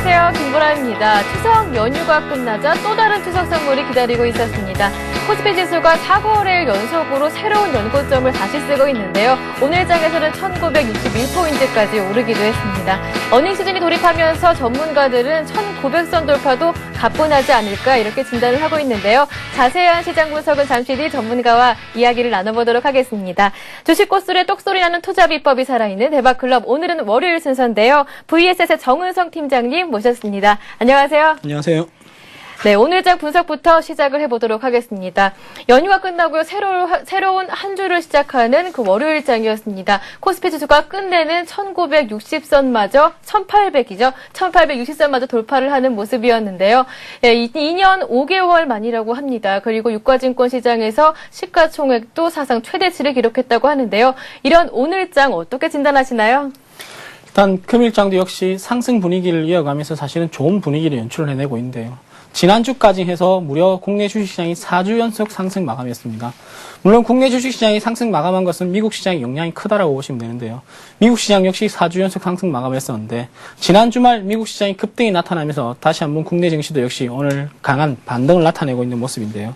안녕하세요. 김보라입니다. 추석 연휴가 끝나자 또 다른 추석 선물이 기다리고 있었습니다. 코스피 지수가 4거래일 연속으로 새로운 연고점을 다시 쓰고 있는데요. 오늘 장에서는 1961포인트까지 오르기도 했습니다. 어닝 시즌이 돌입하면서 전문가들은 1900선 돌파도 가뿐하지 않을까 이렇게 진단을 하고 있는데요. 자세한 시장 분석은 잠시 뒤 전문가와 이야기를 나눠보도록 하겠습니다. 주식 꽃술에 똑소리 나는 투자 비법이 살아있는 대박클럽, 오늘은 월요일 순서인데요. VSS의 정은성 팀장님 모셨습니다. 안녕하세요. 안녕하세요. 네, 오늘 장 분석부터 시작을 해보도록 하겠습니다. 연휴가 끝나고요, 새로운 한 주를 시작하는 그 월요일 장이었습니다. 코스피 지수가 끝내는 1960선마저 1800이죠. 1860선마저 돌파를 하는 모습이었는데요. 네, 2년 5개월 만이라고 합니다. 그리고 유가증권 시장에서 시가총액도 사상 최대치를 기록했다고 하는데요. 이런 오늘 장 어떻게 진단하시나요? 일단 금일장도 역시 상승 분위기를 이어가면서 사실은 좋은 분위기를 연출을 해내고 있는데요. 지난주까지 해서 무려 국내 주식시장이 4주 연속 상승 마감했습니다. 물론 국내 주식시장이 상승 마감한 것은 미국 시장의 영향이 크다라고 보시면 되는데요. 미국 시장 역시 4주 연속 상승 마감했었는데 지난 주말 미국 시장이 급등이 나타나면서 다시 한번 국내 증시도 역시 오늘 강한 반등을 나타내고 있는 모습인데요.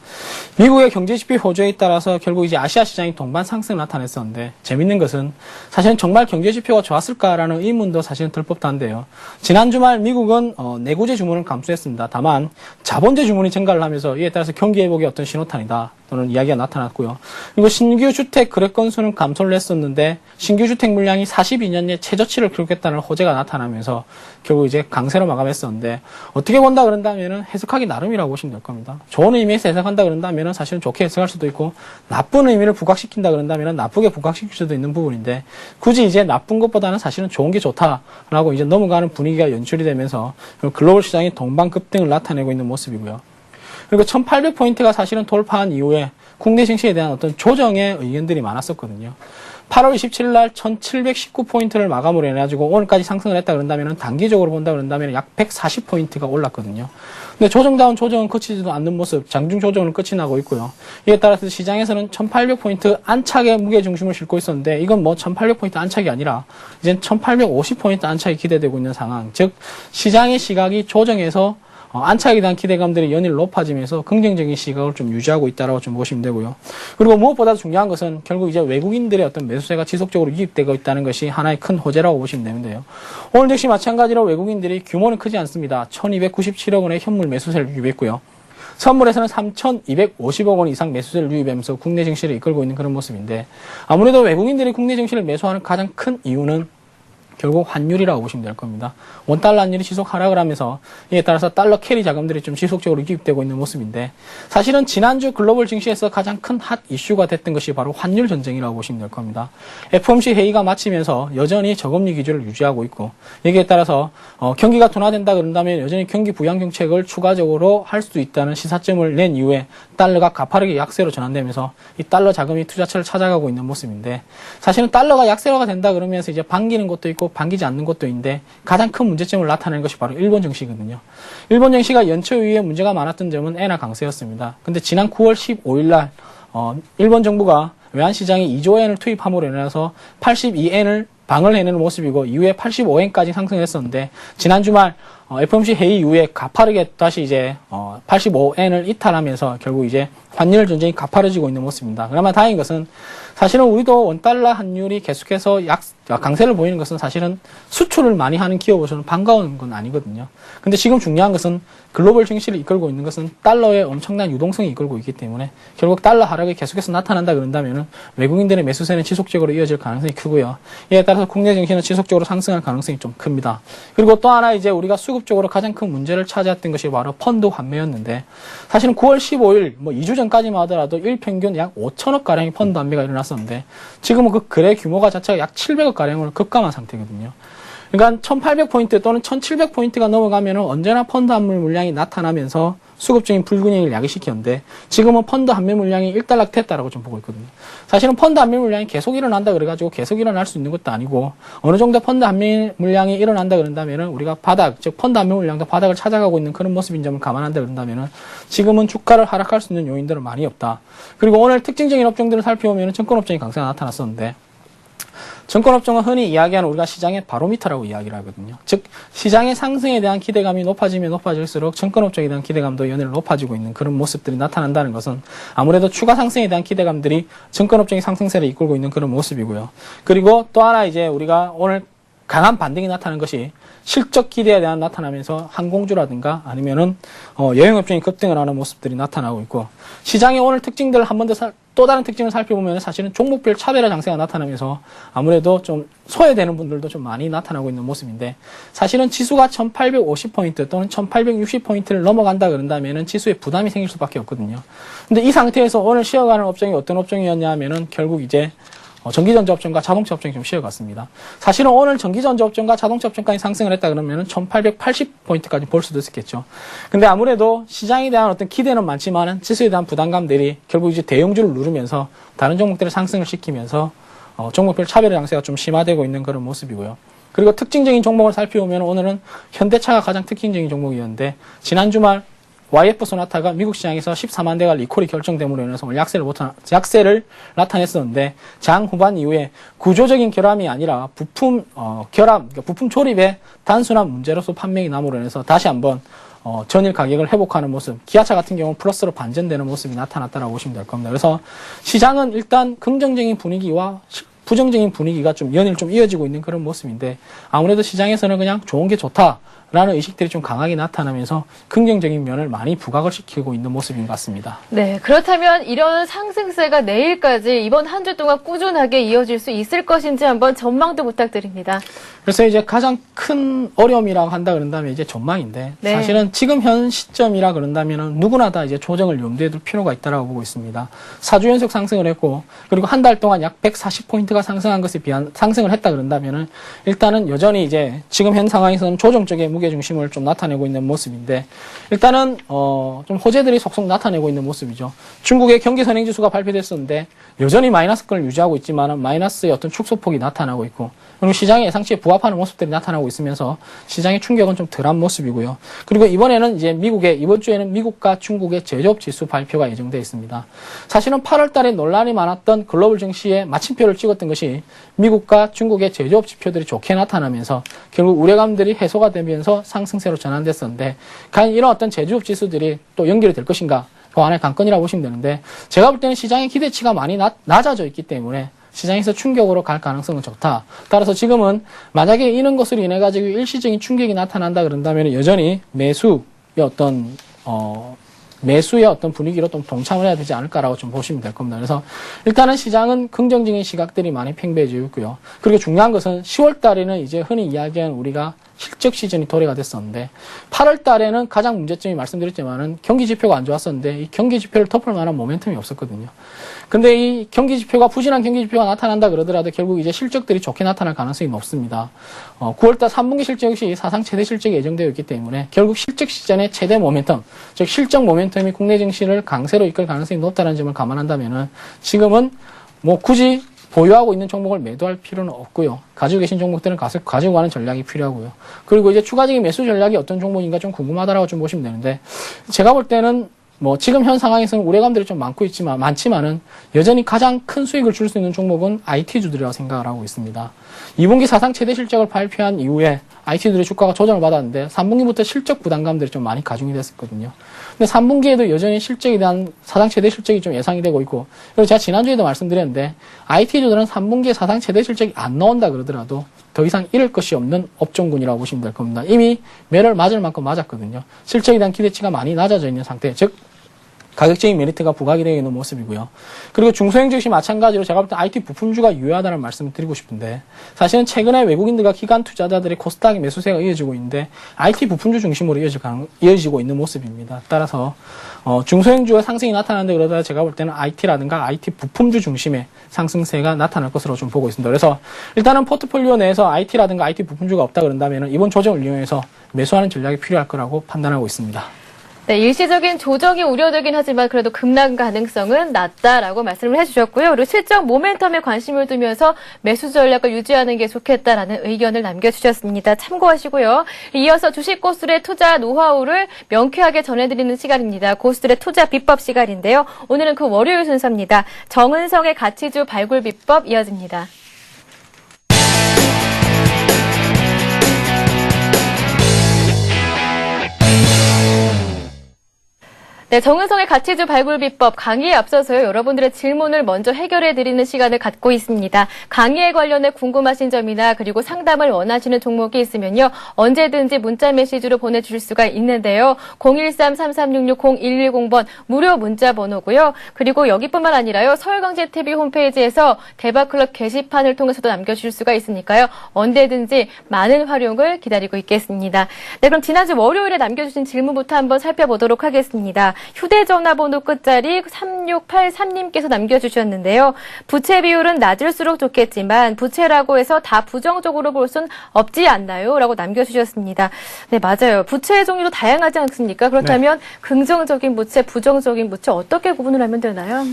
미국의 경제지표 호조에 따라서 결국 이제 아시아 시장이 동반 상승을 나타냈었는데 재밌는 것은 사실은 정말 경제지표가 좋았을까라는 의문도 사실은 들 법도 한데요. 지난 주말 미국은 내구재 주문을 감소했습니다. 다만 자본재 주문이 증가를 하면서 이에 따라서 경기 회복의 어떤 신호탄이다 또는 이야기가 나타났고요. 그리고 신규 주택 거래 건수는 감소를 했었는데 신규 주택 물량이 42년째 최저치를 기록했다는 호재가 나타나면서 결국 이제 강세로 마감했었는데 어떻게 본다 그런다면은 해석하기 나름이라고 보시면 될 겁니다. 좋은 의미에서 해석한다 그런다면은 사실은 좋게 해석할 수도 있고 나쁜 의미를 부각시킨다 그런다면은 나쁘게 부각시킬 수도 있는 부분인데 굳이 이제 나쁜 것보다는 사실은 좋은 게 좋다라고 이제 넘어가는 분위기가 연출이 되면서 글로벌 시장이 동반 급등을 나타내고 있는 모습이고요. 그리고 1800포인트가 사실은 돌파한 이후에 국내 증시에 대한 어떤 조정의 의견들이 많았었거든요. 8월 27일 날 1719포인트를 마감으로 해가지고 오늘까지 상승을 했다 그런다면 단기적으로 본다 그런다면 약 140포인트가 올랐거든요. 근데 조정다운 조정은 그치지도 않는 모습, 장중 조정은 끝이 나고 있고요. 이에 따라서 시장에서는 1800포인트 안착에 무게중심을 싣고 있었는데 이건 뭐 1800포인트 안착이 아니라 이젠 1850포인트 안착이 기대되고 있는 상황. 즉 시장의 시각이 조정에서 안착에 대한 기대감들이 연일 높아지면서 긍정적인 시각을 좀 유지하고 있다라고 좀 보시면 되고요. 그리고 무엇보다 중요한 것은 결국 이제 외국인들의 어떤 매수세가 지속적으로 유입되고 있다는 것이 하나의 큰 호재라고 보시면 되는데요. 오늘 역시 마찬가지로 외국인들이 규모는 크지 않습니다. 1297억 원의 현물 매수세를 유입했고요. 선물에서는 3250억 원 이상 매수세를 유입하면서 국내 증시를 이끌고 있는 그런 모습인데 아무래도 외국인들이 국내 증시를 매수하는 가장 큰 이유는 결국 환율이라고 보시면 될 겁니다. 원달러 환율이 지속 하락을 하면서 이에 따라서 달러 캐리 자금들이 좀 지속적으로 유입되고 있는 모습인데 사실은 지난주 글로벌 증시에서 가장 큰 핫 이슈가 됐던 것이 바로 환율 전쟁이라고 보시면 될 겁니다. FOMC 회의가 마치면서 여전히 저금리 기조를 유지하고 있고 여기에 따라서 경기가 둔화된다 그런다면 여전히 경기 부양 정책을 추가적으로 할 수 있다는 시사점을 낸 이후에 달러가 가파르게 약세로 전환되면서 이 달러 자금이 투자처를 찾아가고 있는 모습인데 사실은 달러가 약세로가 된다 그러면서 이제 반기는 것도 있고 반기지 않는 것도 있는데 가장 큰 문제점을 나타내는 것이 바로 일본 증시거든요. 일본 증시가 연초 이후에 문제가 많았던 점은 엔화 강세였습니다. 근데 지난 9월 15일 날 일본 정부가 외환시장에 2조 엔을 투입함으로 인해서 82엔을 방을 해내는 모습이고 이후에 85엔까지 상승했었는데 지난 주말 FOMC 회의 이후에 가파르게 다시 이제 85엔을 이탈하면서 결국 이제 환율 전쟁이 가파르지고 있는 모습입니다. 그나마 다행인 것은 사실은 우리도 원달러 환율이 계속해서 강세를 보이는 것은 사실은 수출을 많이 하는 기업으로서는 반가운 건 아니거든요. 근데 지금 중요한 것은 글로벌 증시를 이끌고 있는 것은 달러의 엄청난 유동성이 이끌고 있기 때문에 결국 달러 하락이 계속해서 나타난다 그런다면은 외국인들의 매수세는 지속적으로 이어질 가능성이 크고요. 이에 따라서 국내 증시는 지속적으로 상승할 가능성이 좀 큽니다. 그리고 또 하나 이제 우리가 수급적으로 가장 큰 문제를 차지했던 것이 바로 펀드 환매였는데 사실은 9월 15일 뭐 2주 전까지만 하더라도 일평균 약 5천억 가량의 펀드 환매가 일어났었는데 지금은 그 거래 규모가 자체가 약 700억 가량으로 급감한 상태거든요. 그러니까 1800포인트 또는 1700포인트가 넘어가면 언제나 펀드 환매 물량이 나타나면서 수급적인 불균형을 야기시켰는데 지금은 펀드 환매 물량이 일단락됐다라고 좀 보고 있거든요. 사실은 펀드 환매 물량이 계속 일어난다 그래가지고 계속 일어날 수 있는 것도 아니고 어느 정도 펀드 환매 물량이 일어난다 그런다면은 우리가 바닥, 즉 펀드 환매 물량도 바닥을 찾아가고 있는 그런 모습인 점을 감안한다 그런다면은 지금은 주가를 하락할 수 있는 요인들은 많이 없다. 그리고 오늘 특징적인 업종들을 살펴보면 증권업종의 강세가 나타났었는데 증권업종은 흔히 이야기하는 우리가 시장의 바로미터라고 이야기를 하거든요. 즉 시장의 상승에 대한 기대감이 높아지면 높아질수록 증권업종에 대한 기대감도 연일 높아지고 있는 그런 모습들이 나타난다는 것은 아무래도 추가 상승에 대한 기대감들이 증권업종의 상승세를 이끌고 있는 그런 모습이고요. 그리고 또 하나 이제 우리가 오늘 강한 반등이 나타나는 것이 실적 기대에 대한 나타나면서 항공주라든가 아니면은 여행업종이 급등을 하는 모습들이 나타나고 있고, 시장의 오늘 특징들을 한 번 더 또 다른 특징을 살펴보면 사실은 종목별 차별화 장세가 나타나면서 아무래도 좀 소외되는 분들도 좀 많이 나타나고 있는 모습인데, 사실은 지수가 1850포인트 또는 1860포인트를 넘어간다 그런다면은 지수에 부담이 생길 수밖에 없거든요. 근데 이 상태에서 오늘 쉬어가는 업종이 어떤 업종이었냐 하면은 결국 이제 전기전자 업종과 자동차 업종이 좀 쉬어갔습니다. 사실은 오늘 전기전자 업종과 자동차 업종까지 상승을 했다 그러면 1880포인트까지 볼 수도 있었겠죠. 근데 아무래도 시장에 대한 어떤 기대는 많지만 지수에 대한 부담감들이 결국 이제 대형주를 누르면서 다른 종목들을 상승을 시키면서 종목별 차별의 양세가 좀 심화되고 있는 그런 모습이고요. 그리고 특징적인 종목을 살펴보면 오늘은 현대차가 가장 특징적인 종목이었는데, 지난 주말 YF 소나타가 미국 시장에서 14만 대가 리콜이 결정됨으로 인해서 오늘 약세를 나타냈었는데, 장 후반 이후에 구조적인 결함이 아니라 부품 그러니까 부품 조립의 단순한 문제로서 판매가 남으로 인해서 다시 한번 전일 가격을 회복하는 모습, 기아차 같은 경우는 플러스로 반전되는 모습이 나타났다라고 보시면 될 겁니다. 그래서 시장은 일단 긍정적인 분위기와 부정적인 분위기가 좀 연일 좀 이어지고 있는 그런 모습인데, 아무래도 시장에서는 그냥 좋은 게 좋다라는 의식들이 좀 강하게 나타나면서 긍정적인 면을 많이 부각을 시키고 있는 모습인 것 같습니다. 네, 그렇다면 이런 상승세가 내일까지 이번 한 주 동안 꾸준하게 이어질 수 있을 것인지 한번 전망도 부탁드립니다. 그래서 이제 가장 큰 어려움이라고 한다 그런다면 이제 전망인데, 네. 사실은 지금 현 시점이라 그런다면 누구나 다 이제 조정을 염두에 둘 필요가 있다라고 보고 있습니다. 4주 연속 상승을 했고, 그리고 한 달 동안 약 140포인트가 상승한 것에 비한 상승을 했다 그런다면은 일단은 여전히 이제 지금 현 상황에서는 조정 쪽에 무게 중심을 좀 나타내고 있는 모습인데, 일단은 좀 호재들이 속속 나타내고 있는 모습이죠. 중국의 경기 선행 지수가 발표됐었는데 여전히 마이너스권을 유지하고 있지만은 마이너스의 어떤 축소폭이 나타나고 있고, 그리고 시장의 예상치에 부합하는 모습들이 나타나고 있으면서 시장의 충격은 좀 덜한 모습이고요. 그리고 이번에는 이제 이번 주에는 미국과 중국의 제조업 지수 발표가 예정되어 있습니다. 사실은 8월 달에 논란이 많았던 글로벌 증시에 마침표를 찍었던 것이 미국과 중국의 제조업 지표들이 좋게 나타나면서 결국 우려감들이 해소가 되면서 상승세로 전환됐었는데, 과연 이런 어떤 제조업 지수들이 또 연결이 될 것인가? 그 하나의 관건이라고 보시면 되는데, 제가 볼 때는 시장의 기대치가 많이 낮아져 있기 때문에 시장에서 충격으로 갈 가능성은 적다. 따라서 지금은 만약에 이런 것으로 인해 가지고 일시적인 충격이 나타난다 그런다면 여전히 매수의 어떤 분위기로 좀 동참을 해야 되지 않을까라고 좀 보시면 될 겁니다. 그래서 일단은 시장은 긍정적인 시각들이 많이 팽배해지고 있고요. 그리고 중요한 것은 10월 달에는 이제 흔히 이야기하는 우리가 실적 시즌이 도래가 됐었는데, 8월 달에는 가장 문제점이 말씀드렸지만은 경기 지표가 안 좋았었는데 이 경기 지표를 덮을 만한 모멘텀이 없었거든요. 근데 이 경기 지표가 부진한 경기 지표가 나타난다 그러더라도 결국 이제 실적들이 좋게 나타날 가능성이 높습니다. 9월달 3분기 실적 역시 사상 최대 실적이 예정되어 있기 때문에 결국 실적 시즌의 최대 모멘텀, 즉 실적 모멘텀이 국내 증시를 강세로 이끌 가능성이 높다는 점을 감안한다면은 지금은 뭐 굳이 보유하고 있는 종목을 매도할 필요는 없고요. 가지고 계신 종목들은 가지고 가는 전략이 필요하고요. 그리고 이제 추가적인 매수 전략이 어떤 종목인가 좀 궁금하다라고 좀 보시면 되는데, 제가 볼 때는 뭐 지금 현 상황에서는 우려감들이 좀 많지만은 여전히 가장 큰 수익을 줄 수 있는 종목은 IT주들이라고 생각을 하고 있습니다. 2분기 사상 최대 실적을 발표한 이후에 IT주들의 주가가 조정을 받았는데 3분기부터 실적 부담감들이 좀 많이 가중이 됐었거든요. 근데 3분기에도 여전히 실적에 대한 사상 최대 실적이 좀 예상이 되고 있고, 그리고 제가 지난주에도 말씀드렸는데 IT주들은 3분기에 사상 최대 실적이 안 나온다 그러더라도 더 이상 잃을 것이 없는 업종군이라고 보시면 될 겁니다. 이미 매를 맞을 만큼 맞았거든요. 실적에 대한 기대치가 많이 낮아져 있는 상태, 즉 가격적인 메리트가 부각이 되어 있는 모습이고요. 그리고 중소형주 역시 마찬가지로 제가 볼 때 IT 부품주가 유효하다는 말씀을 드리고 싶은데, 사실은 최근에 외국인들과 기관 투자자들의 코스닥의 매수세가 이어지고 있는데 IT 부품주 중심으로 이어지고 있는 모습입니다. 따라서 중소형주의 상승이 나타나는데 그러다 제가 볼 때는 IT라든가 IT 부품주 중심의 상승세가 나타날 것으로 좀 보고 있습니다. 그래서 일단은 포트폴리오 내에서 IT라든가 IT 부품주가 없다 그런다면 이번 조정을 이용해서 매수하는 전략이 필요할 거라고 판단하고 있습니다. 네, 일시적인 조정이 우려되긴 하지만 그래도 급락 가능성은 낮다라고 말씀을 해주셨고요. 그리고 실적 모멘텀에 관심을 두면서 매수 전략을 유지하는 게 좋겠다라는 의견을 남겨주셨습니다. 참고하시고요. 이어서 주식 고수들의 투자 노하우를 명쾌하게 전해드리는 시간입니다. 고수들의 투자 비법 시간인데요. 오늘은 그 월요일 순서입니다. 정은성의 가치주 발굴 비법 이어집니다. 네, 정은성의 가치주 발굴 비법 강의에 앞서서요. 여러분들의 질문을 먼저 해결해드리는 시간을 갖고 있습니다. 강의에 관련해 궁금하신 점이나 그리고 상담을 원하시는 종목이 있으면요. 언제든지 문자 메시지로 보내주실 수가 있는데요. 013-3366-0110번 무료 문자 번호고요. 그리고 여기뿐만 아니라요. 서울경제TV 홈페이지에서 대박클럽 게시판을 통해서도 남겨주실 수가 있으니까요. 언제든지 많은 활용을 기다리고 있겠습니다. 네, 그럼 지난주 월요일에 남겨주신 질문부터 한번 살펴보도록 하겠습니다. 휴대전화 번호 끝자리 3683님께서 남겨주셨는데요. 부채 비율은 낮을수록 좋겠지만 부채라고 해서 다 부정적으로 볼 순 없지 않나요? 라고 남겨주셨습니다. 네, 맞아요. 부채의 종류도 다양하지 않습니까? 그렇다면 긍정적인 부채, 부정적인 부채 어떻게 구분을 하면 되나요?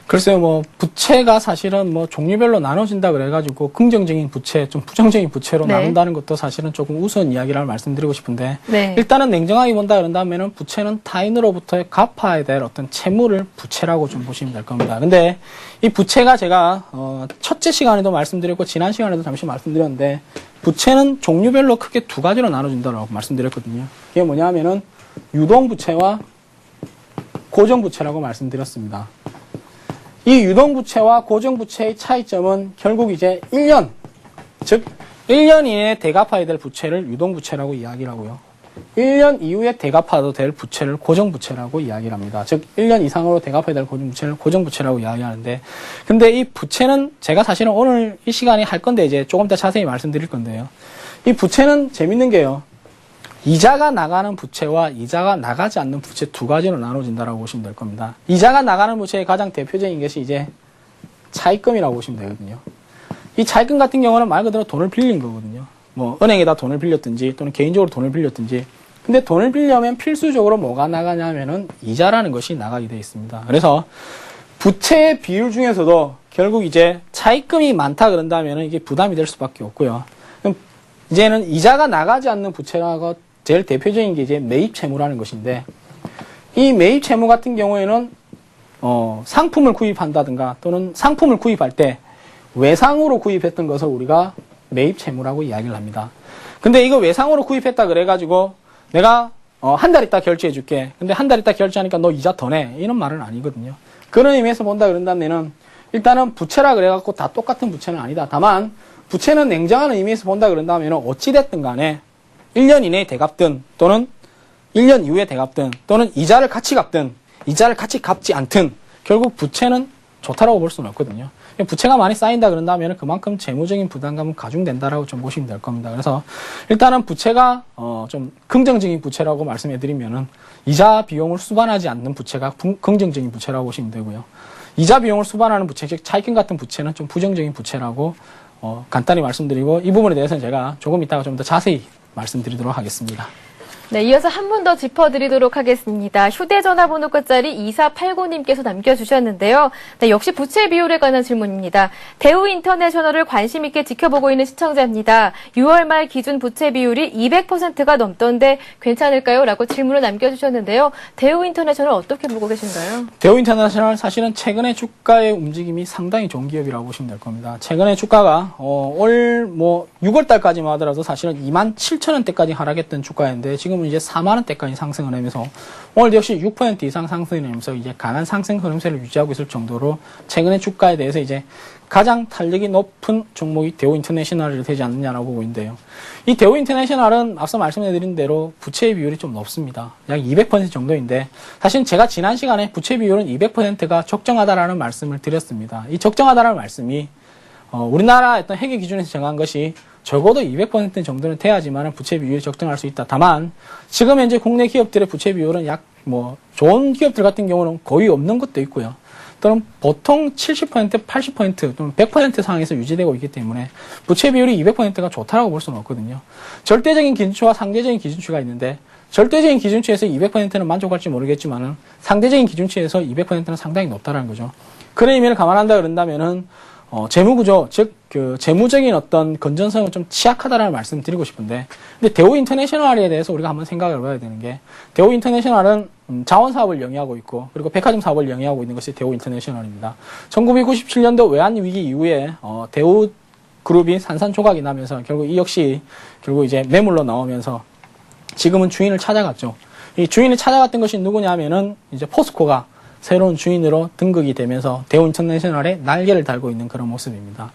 글쎄요, 부채가 사실은 종류별로 나눠진다 그래가지고, 긍정적인 부채, 좀 부정적인 부채로 네. 나눈다는 것도 사실은 조금 우스운 이야기라고 말씀드리고 싶은데, 네. 일단은 냉정하게 본다 그런다면은 부채는 타인으로부터 갚아야 될 어떤 채무를 부채라고 좀 보시면 될 겁니다. 근데 이 부채가 제가, 첫째 시간에도 말씀드렸고, 지난 시간에도 잠시 말씀드렸는데, 부채는 종류별로 크게 두 가지로 나눠진다고 말씀드렸거든요. 그게 뭐냐 하면은, 유동부채와 고정부채라고 말씀드렸습니다. 이 유동부채와 고정부채의 차이점은 결국 이제 1년, 즉 1년 이내에 대갚아야 될 부채를 유동부채라고 이야기를 하고요. 1년 이후에 대갚아도 될 부채를 고정부채라고 이야기를 합니다. 즉 1년 이상으로 대갚아야 될 고정부채를 고정부채라고 이야기하는데, 근데 이 부채는 제가 사실은 오늘 이 시간에 할 건데 이제 조금 더 자세히 말씀드릴 건데요. 이 부채는 재밌는 게요. 이자가 나가는 부채와 이자가 나가지 않는 부채 두 가지로 나눠진다라고 보시면 될 겁니다. 이자가 나가는 부채의 가장 대표적인 것이 이제 차입금이라고 보시면 되거든요. 이 차입금 같은 경우는 말 그대로 돈을 빌린 거거든요. 은행에다 돈을 빌렸든지 또는 개인적으로 돈을 빌렸든지. 근데 돈을 빌려면 필수적으로 뭐가 나가냐면은 이자라는 것이 나가게 되어 있습니다. 그래서 부채의 비율 중에서도 결국 이제 차입금이 많다 그런다면은 이게 부담이 될 수밖에 없고요. 그럼 이제는 이자가 나가지 않는 부채라고 제일 대표적인 게 이제 매입 채무라는 것인데, 이 매입 채무 같은 경우에는 상품을 구입한다든가 또는 상품을 구입할 때 외상으로 구입했던 것을 우리가 매입 채무라고 이야기를 합니다. 근데 이거 외상으로 구입했다 그래가지고 내가 한 달 있다 결제해 줄게. 근데 한 달 있다 결제하니까 너 이자 더 내. 이런 말은 아니거든요. 그런 의미에서 본다 그런다면은 일단은 부채라 그래갖고 다 똑같은 부채는 아니다. 다만 부채는 냉정한 의미에서 본다 그런다면 어찌됐든 간에 1년 이내에 대갚든 또는 1년 이후에 대갚든 또는 이자를 같이 갚든 이자를 같이 갚지 않든 결국 부채는 좋다라고 볼 수는 없거든요. 부채가 많이 쌓인다 그런다면 그만큼 재무적인 부담감은 가중된다라고 좀 보시면 될 겁니다. 그래서 일단은 부채가 좀 긍정적인 부채라고 말씀해드리면은 이자 비용을 수반하지 않는 부채가 긍정적인 부채라고 보시면 되고요. 이자 비용을 수반하는 부채, 즉 차입금 같은 부채는 좀 부정적인 부채라고 간단히 말씀드리고, 이 부분에 대해서는 제가 조금 이따가 좀 더 자세히 말씀드리도록 하겠습니다. 네, 이어서 한 분 더 짚어드리도록 하겠습니다. 휴대전화 번호 끝자리 2489님께서 남겨주셨는데요. 네, 역시 부채 비율에 관한 질문입니다. 대우 인터내셔널을 관심 있게 지켜보고 있는 시청자입니다. 6월 말 기준 부채 비율이 200%가 넘던데 괜찮을까요? 라고 질문을 남겨주셨는데요. 대우 인터내셔널 어떻게 보고 계신가요? 대우 인터내셔널 사실은 최근에 주가의 움직임이 상당히 좋은 기업이라고 보시면 될 겁니다. 최근에 주가가 올 6월 달까지만 하더라도 사실은 27,000원대까지 하락했던 주가인데 지금은 이제 4만원대까지 상승을 하면서 오늘 역시 6% 이상 상승을 하면서 이제 강한 상승 흐름세를 유지하고 있을 정도로 최근의 주가에 대해서 이제 가장 탄력이 높은 종목이 대우 인터내셔널이 되지 않느냐라고 보고 있는데요. 이 대우 인터내셔널은 앞서 말씀해드린 대로 부채 비율이 좀 높습니다. 약 200% 정도인데, 사실 제가 지난 시간에 부채 비율은 200%가 적정하다라는 말씀을 드렸습니다. 이 적정하다라는 말씀이 우리나라 어떤 회계 기준에서 정한 것이 적어도 200% 정도는 돼야지만 부채 비율이 적정할 수 있다. 다만 지금 현재 국내 기업들의 부채 비율은 좋은 기업들 같은 경우는 거의 없는 것도 있고요. 또는 보통 70%, 80% 또는 100% 상황에서 유지되고 있기 때문에 부채 비율이 200%가 좋다라고 볼 수는 없거든요. 절대적인 기준치와 상대적인 기준치가 있는데, 절대적인 기준치에서 200%는 만족할지 모르겠지만은 상대적인 기준치에서 200%는 상당히 높다라는 거죠. 그런 의미를 감안한다 그런다면은 재무구조, 즉, 재무적인 어떤 건전성은 좀 취약하다라는 말씀을 드리고 싶은데, 근데 대우 인터내셔널에 대해서 우리가 한번 생각을 해봐야 되는 게, 대우 인터내셔널은 자원사업을 영위하고 있고, 그리고 백화점 사업을 영위하고 있는 것이 대우 인터내셔널입니다. 1997년도 외환위기 이후에, 대우 그룹이 산산조각이 나면서 결국 이 역시, 결국 이제 매물로 나오면서 지금은 주인을 찾아갔죠. 이 주인이 찾아갔던 것이 누구냐면은 이제 포스코가 새로운 주인으로 등극이 되면서 대우 인터내셔널에 날개를 달고 있는 그런 모습입니다.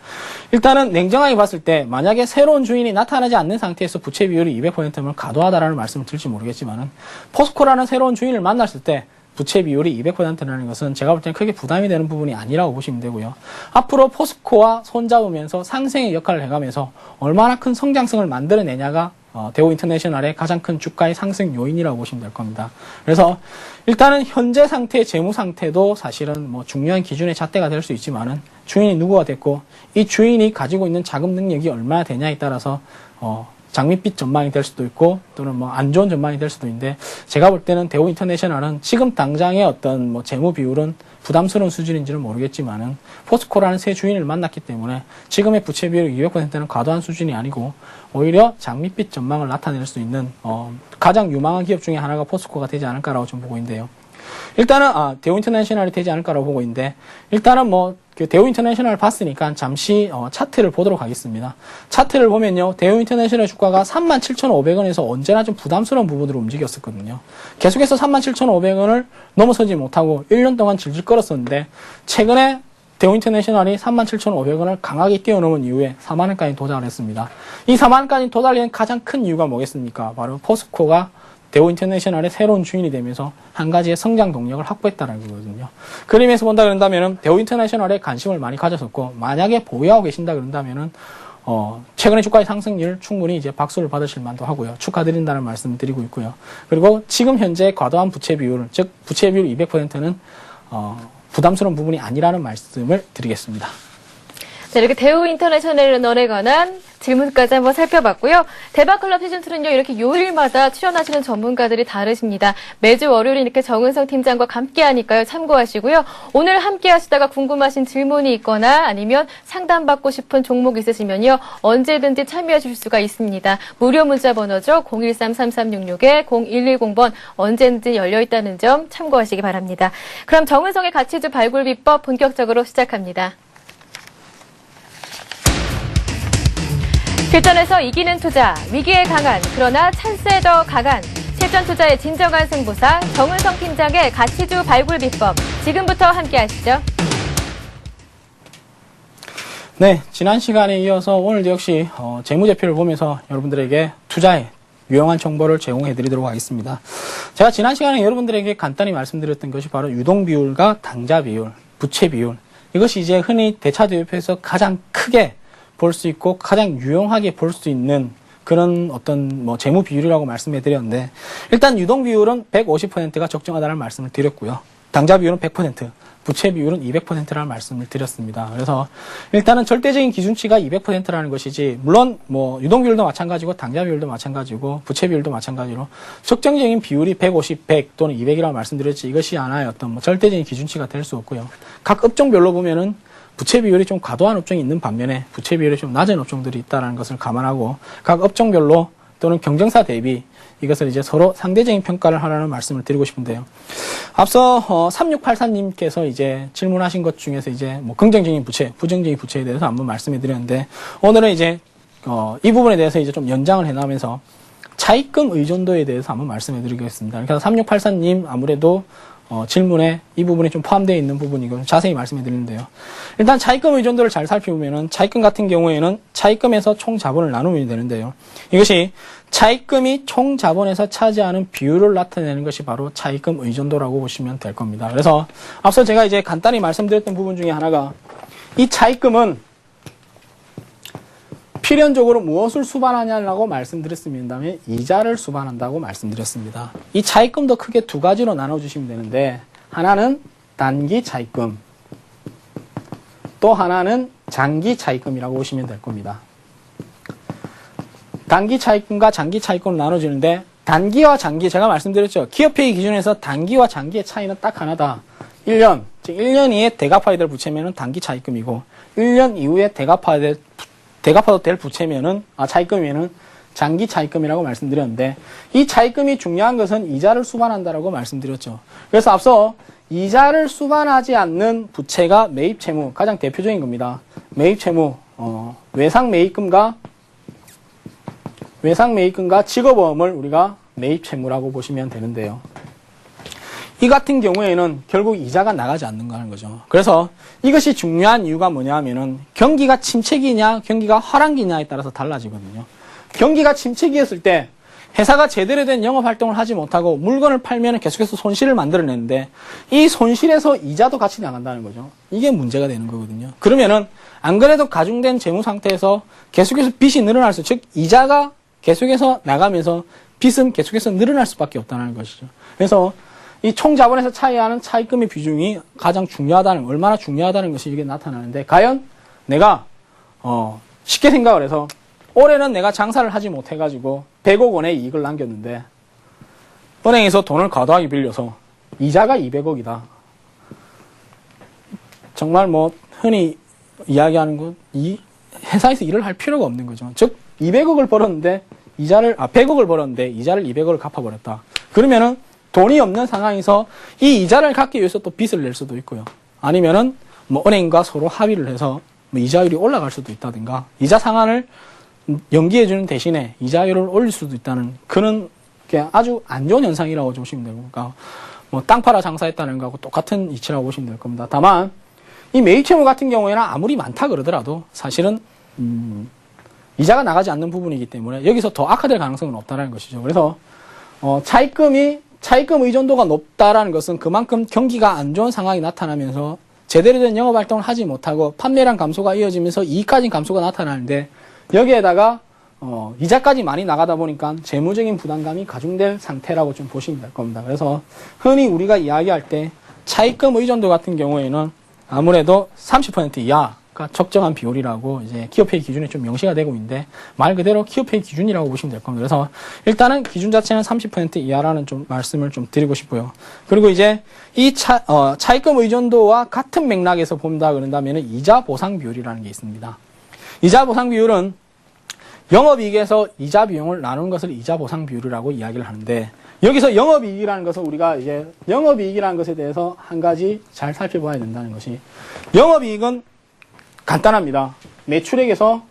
일단은 냉정하게 봤을 때 만약에 새로운 주인이 나타나지 않는 상태에서 부채 비율이 200%면 과도하다라는 말씀을 드릴지 모르겠지만은 포스코라는 새로운 주인을 만났을 때 부채 비율이 200%라는 것은 제가 볼 때는 크게 부담이 되는 부분이 아니라고 보시면 되고요. 앞으로 포스코와 손잡으면서 상생의 역할을 해가면서 얼마나 큰 성장성을 만들어내냐가 대우 인터내셔널의 가장 큰 주가의 상승 요인이라고 보시면 될 겁니다. 그래서 일단은 현재 상태, 재무 상태도 사실은 뭐 중요한 기준의 잣대가 될 수 있지만은 주인이 누구가 됐고 이 주인이 가지고 있는 자금 능력이 얼마나 되냐에 따라서 장밋빛 전망이 될 수도 있고 또는 뭐 안 좋은 전망이 될 수도 있는데 제가 볼 때는 대우 인터내셔널은 지금 당장의 어떤 뭐 재무 비율은 부담스러운 수준인지는 모르겠지만은 포스코라는 새 주인을 만났기 때문에 지금의 부채 비율 200%는 과도한 수준이 아니고 오히려 장밋빛 전망을 나타낼 수 있는 가장 유망한 기업 중에 하나가 포스코가 되지 않을까라고 좀 보고 있는데요. 일단은 대우 인터내셔널이 되지 않을까라고 보고 있는데 일단은 뭐 대우 인터내셔널 봤으니까 잠시 차트를 보도록 하겠습니다. 차트를 보면요. 대우 인터내셔널 주가가 37,500원에서 언제나 좀 부담스러운 부분으로 움직였었거든요. 계속해서 37,500원을 넘어서지 못하고 1년 동안 질질 끌었었는데 최근에 대우 인터내셔널이 37,500원을 강하게 뛰어넘은 이후에 4만원까지 도달을 했습니다. 이 4만원까지 도달하는 가장 큰 이유가 뭐겠습니까? 바로 포스코가 대우 인터내셔널의 새로운 주인이 되면서 한 가지의 성장 동력을 확보했다는 거거든요. 그림에서 본다 그런다면은 대우 인터내셔널에 관심을 많이 가졌었고 만약에 보유하고 계신다 그런다면은 최근의 주가의 상승률 충분히 이제 박수를 받으실 만도 하고요. 축하드린다는 말씀을 드리고 있고요. 그리고 지금 현재 과도한 부채 비율, 즉 부채 비율 200%는 부담스러운 부분이 아니라는 말씀을 드리겠습니다. 자, 이렇게 대우 인터내셔널에 관한 질문까지 한번 살펴봤고요. 대박클럽 시즌2는요, 이렇게 요일마다 출연하시는 전문가들이 다르십니다. 매주 월요일에 이렇게 정은성 팀장과 함께 하니까요, 참고하시고요. 오늘 함께 하시다가 궁금하신 질문이 있거나 아니면 상담받고 싶은 종목 있으시면요, 언제든지 참여해 주실 수가 있습니다. 무료 문자 번호죠. 013-3366-0110번 언제든지 열려있다는 점 참고하시기 바랍니다. 그럼 정은성의 가치주 발굴 비법 본격적으로 시작합니다. 실전에서 이기는 투자, 위기에 강한 그러나 찬스에 더 강한 실전 투자의 진정한 승부사 정은성 팀장의 가치주 발굴 비법 지금부터 함께 하시죠. 네, 지난 시간에 이어서 오늘도 역시 재무제표를 보면서 여러분들에게 투자에 유용한 정보를 제공해 드리도록 하겠습니다. 제가 지난 시간에 여러분들에게 간단히 말씀드렸던 것이 바로 유동비율과 당좌비율, 부채비율 이것이 이제 흔히 대차대조표에서 가장 크게 볼 수 있고 가장 유용하게 볼 수 있는 그런 어떤 뭐 재무 비율이라고 말씀해 드렸는데 일단 유동 비율은 150%가 적정하다는 말씀을 드렸고요. 당좌 비율은 100%, 부채 비율은 200%라는 말씀을 드렸습니다. 그래서 일단은 절대적인 기준치가 200%라는 것이지 물론 뭐 유동 비율도 마찬가지고 당좌 비율도 마찬가지고 부채 비율도 마찬가지로 적정적인 비율이 150, 100 또는 200이라고 말씀드렸지 이것이 하나의 어떤 뭐 절대적인 기준치가 될 수 없고요. 각 업종별로 보면은 부채 비율이 좀 과도한 업종이 있는 반면에 부채 비율이 좀 낮은 업종들이 있다는 것을 감안하고 각 업종별로 또는 경쟁사 대비 이것을 이제 서로 상대적인 평가를 하라는 말씀을 드리고 싶은데요. 앞서 3684님께서 이제 질문하신 것 중에서 이제 뭐 긍정적인 부채, 부정적인 부채에 대해서 한번 말씀해 드렸는데 오늘은 이제 이 부분에 대해서 이제 좀 연장을 해나가면서 차입금 의존도에 대해서 한번 말씀해 드리겠습니다. 그래서 3684님 아무래도 질문에 이 부분이 좀 포함되어 있는 부분이고 자세히 말씀해 드리는데요. 일단 차입금 의존도를 잘 살펴보면은 차입금 같은 경우에는 차입금에서 총 자본을 나누면 되는데요. 이것이 차입금이 총 자본에서 차지하는 비율을 나타내는 것이 바로 차입금 의존도라고 보시면 될 겁니다. 그래서 앞서 제가 이제 간단히 말씀드렸던 부분 중에 하나가 이 차입금은 필연적으로 무엇을 수반하냐라고 말씀드렸습니다. 이자를 수반한다고 말씀드렸습니다. 이 차입금도 크게 두 가지로 나눠주시면 되는데 하나는 단기 차입금 또 하나는 장기 차입금이라고 보시면 될 겁니다. 단기 차입금과 장기 차입금으로 나눠지는데 단기와 장기 제가 말씀드렸죠. 기업회의 기준에서 단기와 장기의 차이는 딱 하나다. 1년, 즉 1년 이에 대갚아야 될 부채면은 단기 차입금이고 1년 이후에 대갚아도 될 부채면은 차입금이면은 장기 차입금이라고 말씀드렸는데 이 차입금이 중요한 것은 이자를 수반한다라고 말씀드렸죠. 그래서 앞서 이자를 수반하지 않는 부채가 매입 채무 가장 대표적인 겁니다. 매입 채무 외상 매입금과 외상 매입금과 직업보험을 우리가 매입 채무라고 보시면 되는데요. 이 같은 경우에는 결국 이자가 나가지 않는 거라는 거죠. 그래서 이것이 중요한 이유가 뭐냐 하면은 경기가 침체기냐 경기가 하락기냐에 따라서 달라지거든요. 경기가 침체기였을 때 회사가 제대로 된 영업활동을 하지 못하고 물건을 팔면 계속해서 손실을 만들어내는데 이 손실에서 이자도 같이 나간다는 거죠. 이게 문제가 되는 거거든요. 그러면은 안 그래도 가중된 재무 상태에서 계속해서 빚이 늘어날 수, 즉 이자가 계속해서 나가면서 빚은 계속해서 늘어날 수밖에 없다는 것이죠. 그래서 이 총 자본에서 차이하는 차입금의 비중이 가장 중요하다는, 얼마나 중요하다는 것이 이게 나타나는데, 과연 내가 쉽게 생각을 해서 올해는 내가 장사를 하지 못해가지고 100억 원의 이익을 남겼는데 은행에서 돈을 과도하게 빌려서 이자가 200억이다. 정말 뭐 흔히 이야기하는 건 이 회사에서 일을 할 필요가 없는 거죠. 즉 200억을 벌었는데 100억을 벌었는데 이자를 200억을 갚아버렸다. 그러면은 돈이 없는 상황에서 이 이자를 갚기 위해서 또 빚을 낼 수도 있고요. 아니면은 뭐 은행과 서로 합의를 해서 뭐 이자율이 올라갈 수도 있다든가 이자 상한을 연기해주는 대신에 이자율을 올릴 수도 있다는 그런 아주 안 좋은 현상이라고 보시면 되고, 그러니까 뭐 땅 팔아 장사했다는 거하고 똑같은 이치라고 보시면 될 겁니다. 다만 이 매입 채무 같은 경우에는 아무리 많다 그러더라도 사실은 이자가 나가지 않는 부분이기 때문에 여기서 더 악화될 가능성은 없다는 것이죠. 그래서 차입금 의존도가 높다라는 것은 그만큼 경기가 안 좋은 상황이 나타나면서 제대로 된 영업 활동을 하지 못하고 판매량 감소가 이어지면서 이익까지 감소가 나타나는데 여기에다가 이자까지 많이 나가다 보니까 재무적인 부담감이 가중될 상태라고 좀 보시면 될 겁니다. 그래서 흔히 우리가 이야기할 때 차입금 의존도 같은 경우에는 아무래도 30% 이하가 적정한 비율이라고 이제 기업회의 기준에 좀 명시가 되고 있는데 말 그대로 기업회의 기준이라고 보시면 될 겁니다. 그래서 일단은 기준 자체는 30% 이하라는 좀 말씀을 좀 드리고 싶고요. 그리고 이제 이 차입금 의존도와 같은 맥락에서 본다 그런다면은 이자 보상 비율이라는 게 있습니다. 이자 보상 비율은 영업이익에서 이자 비용을 나누는 것을 이자 보상 비율이라고 이야기를 하는데 여기서 영업이익이라는 것은 우리가 이제 영업이익이라는 것에 대해서 한 가지 잘 살펴봐야 된다는 것이 영업이익은 간단합니다. 매출액에서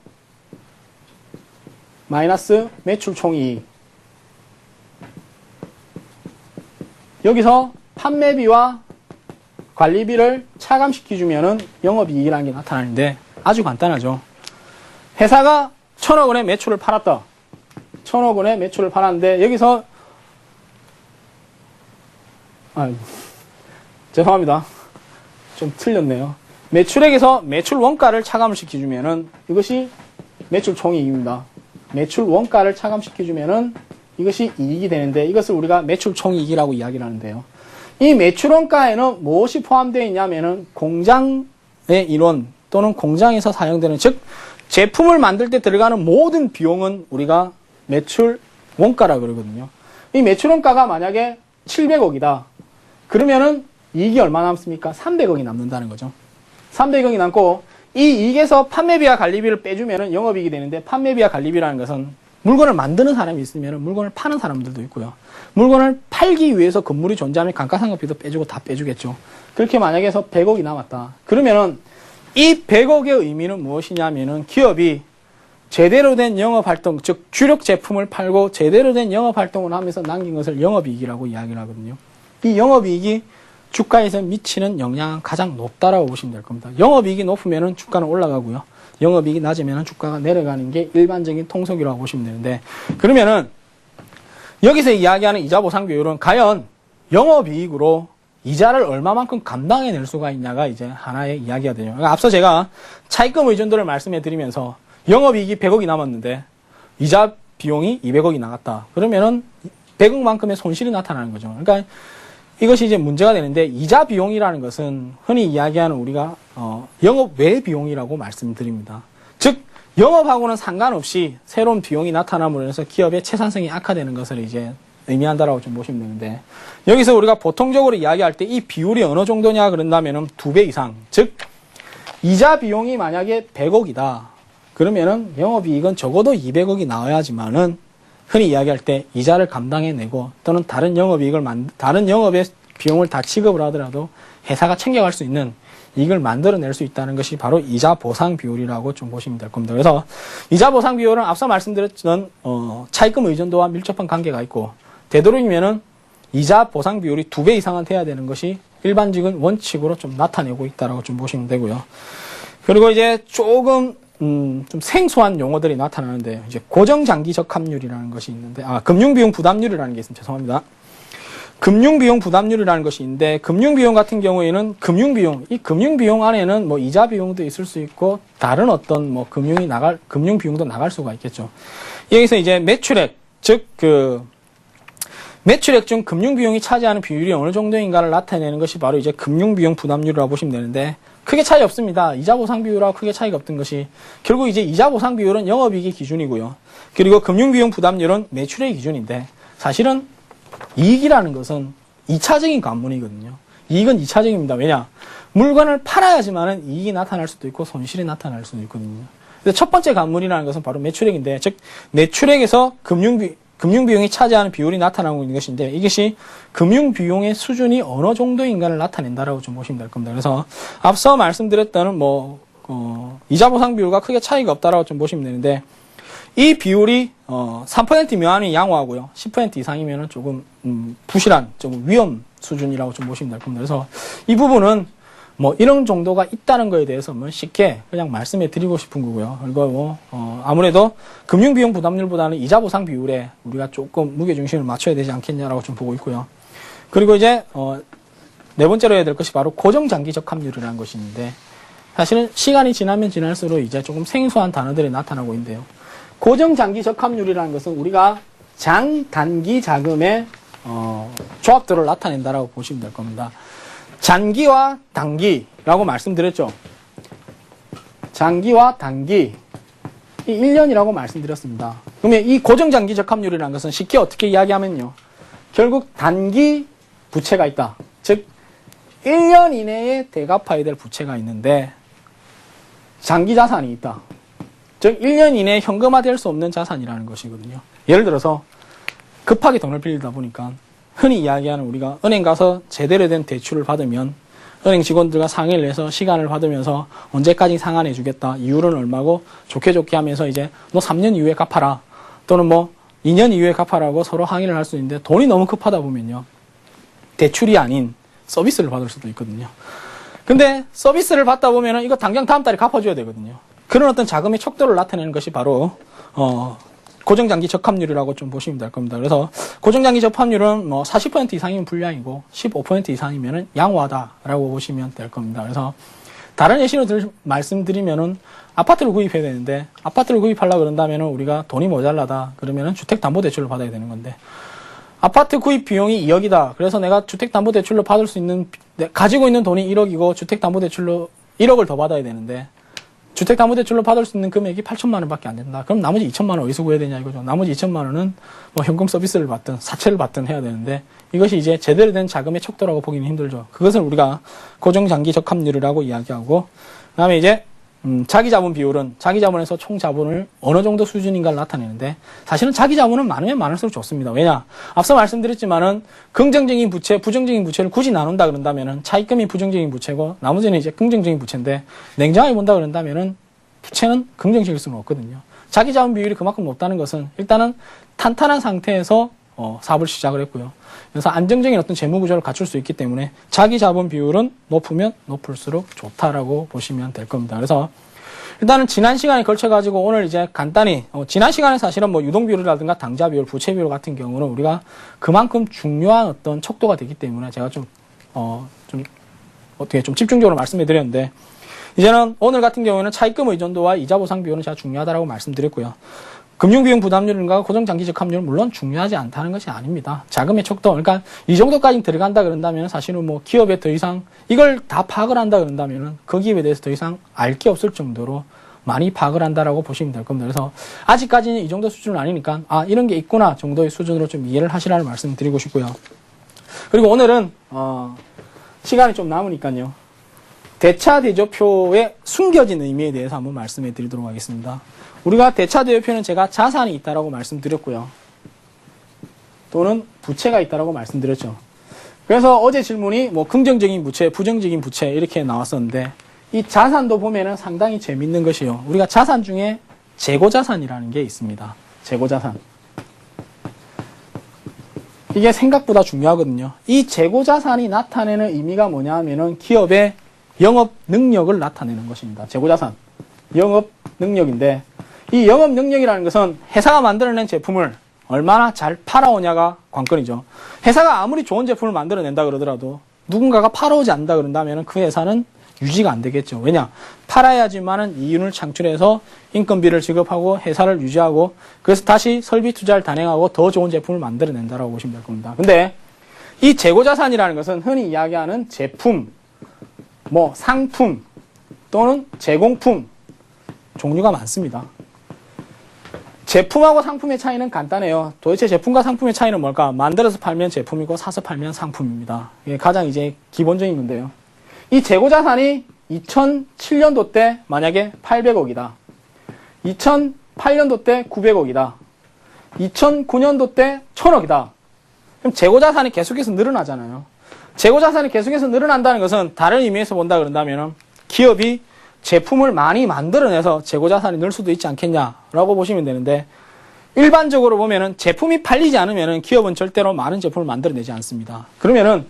마이너스 매출 총이익 여기서 판매비와 관리비를 차감시켜주면은 영업이익이라는 게 나타나는데 아주 간단하죠. 회사가 1,000억 원의 매출을 팔았다. 1,000억 원의 매출을 팔았는데 여기서 죄송합니다. 좀 틀렸네요. 매출액에서 매출 원가를 차감을 시켜주면은 이것이 매출 총이익입니다. 매출 원가를 차감시켜주면은 이것이 이익이 되는데 이것을 우리가 매출 총이익이라고 이야기를 하는데요. 이 매출 원가에는 무엇이 포함되어 있냐면은 공장의 인원 또는 공장에서 사용되는 즉 제품을 만들 때 들어가는 모든 비용은 우리가 매출 원가라 그러거든요. 이 매출 원가가 만약에 700억이다. 그러면은 이익이 얼마 남습니까? 300억이 남는다는 거죠. 300억이 남고 이 이익에서 판매비와 관리비를 빼주면은 영업이익이 되는데 판매비와 관리비라는 것은 물건을 만드는 사람이 있으면 물건을 파는 사람들도 있고요. 물건을 팔기 위해서 건물이 존재하면 감가상각비도 빼주고 다 빼주겠죠. 그렇게 만약에 해서 100억이 남았다. 그러면은 이 100억의 의미는 무엇이냐면은 기업이 제대로 된 영업활동, 즉 주력 제품을 팔고 제대로 된 영업활동을 하면서 남긴 것을 영업이익이라고 이야기를 하거든요. 이 영업이익이 주가에서 미치는 영향은 가장 높다라고 보시면 될 겁니다. 영업이익이 높으면 주가는 올라가고요. 영업이익이 낮으면 주가가 내려가는 게 일반적인 통속이라고 보시면 되는데 그러면은 여기서 이야기하는 이자 보상 비율은 과연 영업이익으로 이자를 얼마만큼 감당해낼 수가 있냐가 이제 하나의 이야기가 되죠. 그러니까 앞서 제가 차입금 의존도를 말씀해 드리면서 영업이익이 100억이 남았는데 이자 비용이 200억이 나갔다. 그러면은 100억만큼의 손실이 나타나는 거죠. 그러니까 이것이 이제 문제가 되는데 이자 비용이라는 것은 흔히 이야기하는 우리가 영업 외 비용이라고 말씀드립니다. 즉 영업하고는 상관없이 새로운 비용이 나타남으로 인해서 기업의 채산성이 악화되는 것을 이제 의미한다라고 좀 보시면 되는데 여기서 우리가 보통적으로 이야기할 때 이 비율이 어느 정도냐 그런다면은 2배 이상 즉 이자 비용이 만약에 100억이다 그러면은 영업이익은 적어도 200억이 나와야지만은 흔히 이야기할 때 이자를 감당해내고 또는 다른 영업의 비용을 다 지급을 하더라도 회사가 챙겨갈 수 있는 이익을 만들어낼 수 있다는 것이 바로 이자 보상 비율이라고 좀 보시면 될 겁니다. 그래서 이자 보상 비율은 앞서 말씀드렸던 차입금 의존도와 밀접한 관계가 있고, 되도록이면은 이자 보상 비율이 2배 이상은 돼야 되는 것이 일반적인 원칙으로 좀 나타내고 있다라고 좀 보시면 되고요. 그리고 이제 조금 좀 생소한 용어들이 나타나는데, 이제 고정장기 적합률이라는 것이 있는데, 금융비용 부담률이라는 게 있습니다. 죄송합니다. 금융비용 부담률이라는 것이 있는데, 금융비용 같은 경우에는 이 금융비용 안에는 뭐 이자 비용도 있을 수 있고, 다른 어떤 뭐 금융비용도 나갈 수가 있겠죠. 여기서 이제 매출액, 즉, 매출액 중 금융비용이 차지하는 비율이 어느 정도인가를 나타내는 것이 바로 이제 금융비용 부담률이라고 보시면 되는데, 크게 차이 없습니다. 이자 보상 비율하고 크게 차이가 없던 것이, 결국 이제 이자 보상 비율은 영업이익이 기준이고요. 그리고 금융비용 부담률은 매출액 기준인데, 사실은 이익이라는 것은 2차적인 관문이거든요. 이익은 2차적입니다. 왜냐? 물건을 팔아야지만은 이익이 나타날 수도 있고 손실이 나타날 수도 있거든요. 그래서 첫 번째 관문이라는 것은 바로 매출액인데, 즉 매출액에서 금융비용이 차지하는 비율이 나타나고 있는 것인데, 이것이 금융비용의 수준이 어느 정도인가를 나타낸다라고 좀 보시면 될 겁니다. 그래서 앞서 말씀드렸던 이자 보상 비율과 크게 차이가 없다라고 좀 보시면 되는데, 이 비율이 3% 미만이 양호하고요. 10% 이상이면은 조금 부실한, 조금 위험 수준이라고 좀 보시면 될 겁니다. 그래서 이 부분은 뭐 이런 정도가 있다는 거에 대해서 뭐 쉽게 그냥 말씀해 드리고 싶은 거고요. 그리고 아무래도 금융비용 부담률보다는 이자 보상 비율에 우리가 조금 무게중심을 맞춰야 되지 않겠냐라고 좀 보고 있고요. 그리고 이제 네 번째로 해야 될 것이 바로 고정장기 적합률이라는 것이 있는데, 사실은 시간이 지나면 지날수록 이제 조금 생소한 단어들이 나타나고 있는데요. 고정장기 적합률이라는 것은 우리가 장단기 자금의 조합도를 나타낸다라고 보시면 될 겁니다. 장기와 단기라고 말씀드렸죠. 장기와 단기, 이 1년이라고 말씀드렸습니다. 그러면 이 고정장기 적합률이라는 것은 쉽게 어떻게 이야기하면요, 결국 단기 부채가 있다. 즉 1년 이내에 대갚아야 될 부채가 있는데 장기 자산이 있다. 즉 1년 이내에 현금화될 수 없는 자산이라는 것이거든요. 예를 들어서 급하게 돈을 빌리다 보니까 흔히 이야기하는, 우리가 은행 가서 제대로 된 대출을 받으면 은행 직원들과 상의를 해서 시간을 받으면서 언제까지 상환해 주겠다, 이율은 얼마고 좋게 하면서 이제 너 3년 이후에 갚아라, 또는 뭐 2년 이후에 갚아라고 서로 항의를 할 수 있는데, 돈이 너무 급하다 보면요, 대출이 아닌 서비스를 받을 수도 있거든요. 근데 서비스를 받다 보면은 이거 당장 다음 달에 갚아줘야 되거든요. 그런 어떤 자금의 척도를 나타내는 것이 바로 고정장기 적합률이라고 좀 보시면 될 겁니다. 그래서 고정장기 적합률은 뭐 40% 이상이면 불량이고 15% 이상이면 양호하다라고 보시면 될 겁니다. 그래서 다른 예시로 말씀드리면은 아파트를 구입해야 되는데, 아파트를 구입하려고 그런다면은 우리가 돈이 모자라다 그러면은 주택담보대출을 받아야 되는 건데, 아파트 구입 비용이 2억이다. 그래서 내가 주택담보대출로 받을 수 있는, 가지고 있는 돈이 1억이고 주택담보대출로 1억을 더 받아야 되는데, 주택담보대출로 받을 수 있는 금액이 8천만 원밖에 안 된다. 그럼 나머지 2천만 원 어디서 구해야 되냐 이거죠. 나머지 2천만 원은 뭐 현금 서비스를 받든 사채를 받든 해야 되는데, 이것이 이제 제대로 된 자금의 척도라고 보기는 힘들죠. 그것을 우리가 고정장기 적합률이라고 이야기하고, 그다음에 이제 자기 자본 비율은 자기 자본에서 총 자본을 어느 정도 수준인가를 나타내는데, 사실은 자기 자본은 많으면 많을수록 좋습니다. 왜냐? 앞서 말씀드렸지만은 긍정적인 부채, 부정적인 부채를 굳이 나눈다 그런다면은 차입금이 부정적인 부채고 나머지는 이제 긍정적인 부채인데, 냉정하게 본다 그런다면은 부채는 긍정적일 수는 없거든요. 자기 자본 비율이 그만큼 높다는 것은 일단은 탄탄한 상태에서 사업을 시작을 했고요. 그래서 안정적인 어떤 재무 구조를 갖출 수 있기 때문에 자기 자본 비율은 높으면 높을수록 좋다라고 보시면 될 겁니다. 그래서 일단은 지난 시간에 걸쳐 가지고 오늘 이제 간단히 지난 시간에 사실은 뭐 유동 비율이라든가 당좌 비율, 부채 비율 같은 경우는 우리가 그만큼 중요한 어떤 척도가 되기 때문에 제가 좀 어떻게 좀 집중적으로 말씀해 드렸는데, 이제는 오늘 같은 경우에는 차입금 의존도와 이자 보상 비율은 제가 중요하다라고 말씀드렸고요. 금융비용 부담률과 고정장기 적합률은 물론 중요하지 않다는 것이 아닙니다. 자금의 척도, 그러니까 이 정도까지 들어간다 그런다면 사실은 뭐 기업에 더 이상 이걸 다 파악을 한다 그런다면 그 기업에 대해서 더 이상 알 게 없을 정도로 많이 파악을 한다라고 보시면 될 겁니다. 그래서 아직까지는 이 정도 수준은 아니니까 이런 게 있구나 정도의 수준으로 좀 이해를 하시라는 말씀 드리고 싶고요. 그리고 오늘은 시간이 좀 남으니까요, 대차대조표의 숨겨진 의미에 대해서 한번 말씀해 드리도록 하겠습니다. 우리가 대차대조표는 제가 자산이 있다라고 말씀드렸고요, 또는 부채가 있다라고 말씀드렸죠. 그래서 어제 질문이 뭐 긍정적인 부채, 부정적인 부채 이렇게 나왔었는데 이 자산도 보면은 상당히 재밌는 것이요. 우리가 자산 중에 재고자산이라는 게 있습니다. 재고자산. 이게 생각보다 중요하거든요. 이 재고자산이 나타내는 의미가 뭐냐 하면은 기업의 영업 능력을 나타내는 것입니다. 재고자산. 영업 능력인데 이 영업 능력이라는 것은 회사가 만들어낸 제품을 얼마나 잘 팔아오냐가 관건이죠. 회사가 아무리 좋은 제품을 만들어낸다 그러더라도 누군가가 팔아오지 않는다 그런다면 그 회사는 유지가 안 되겠죠. 왜냐? 팔아야지만은 이윤을 창출해서 인건비를 지급하고 회사를 유지하고 그래서 다시 설비 투자를 단행하고 더 좋은 제품을 만들어낸다라고 보시면 될 겁니다. 근데 이 재고자산이라는 것은 흔히 이야기하는 제품, 뭐 상품 또는 제공품 종류가 많습니다. 제품하고 상품의 차이는 간단해요. 도대체 제품과 상품의 차이는 뭘까? 만들어서 팔면 제품이고 사서 팔면 상품입니다. 이게 가장 이제 기본적인 건데요. 이 재고자산이 2007년도 때 만약에 800억이다. 2008년도 때 900억이다. 2009년도 때 1000억이다. 그럼 재고자산이 계속해서 늘어나잖아요. 재고자산이 계속해서 늘어난다는 것은 다른 의미에서 본다 그런다면 기업이 제품을 많이 만들어내서 재고자산이 늘 수도 있지 않겠냐라고 보시면 되는데 일반적으로 보면은 제품이 팔리지 않으면은 기업은 절대로 많은 제품을 만들어내지 않습니다. 그러면은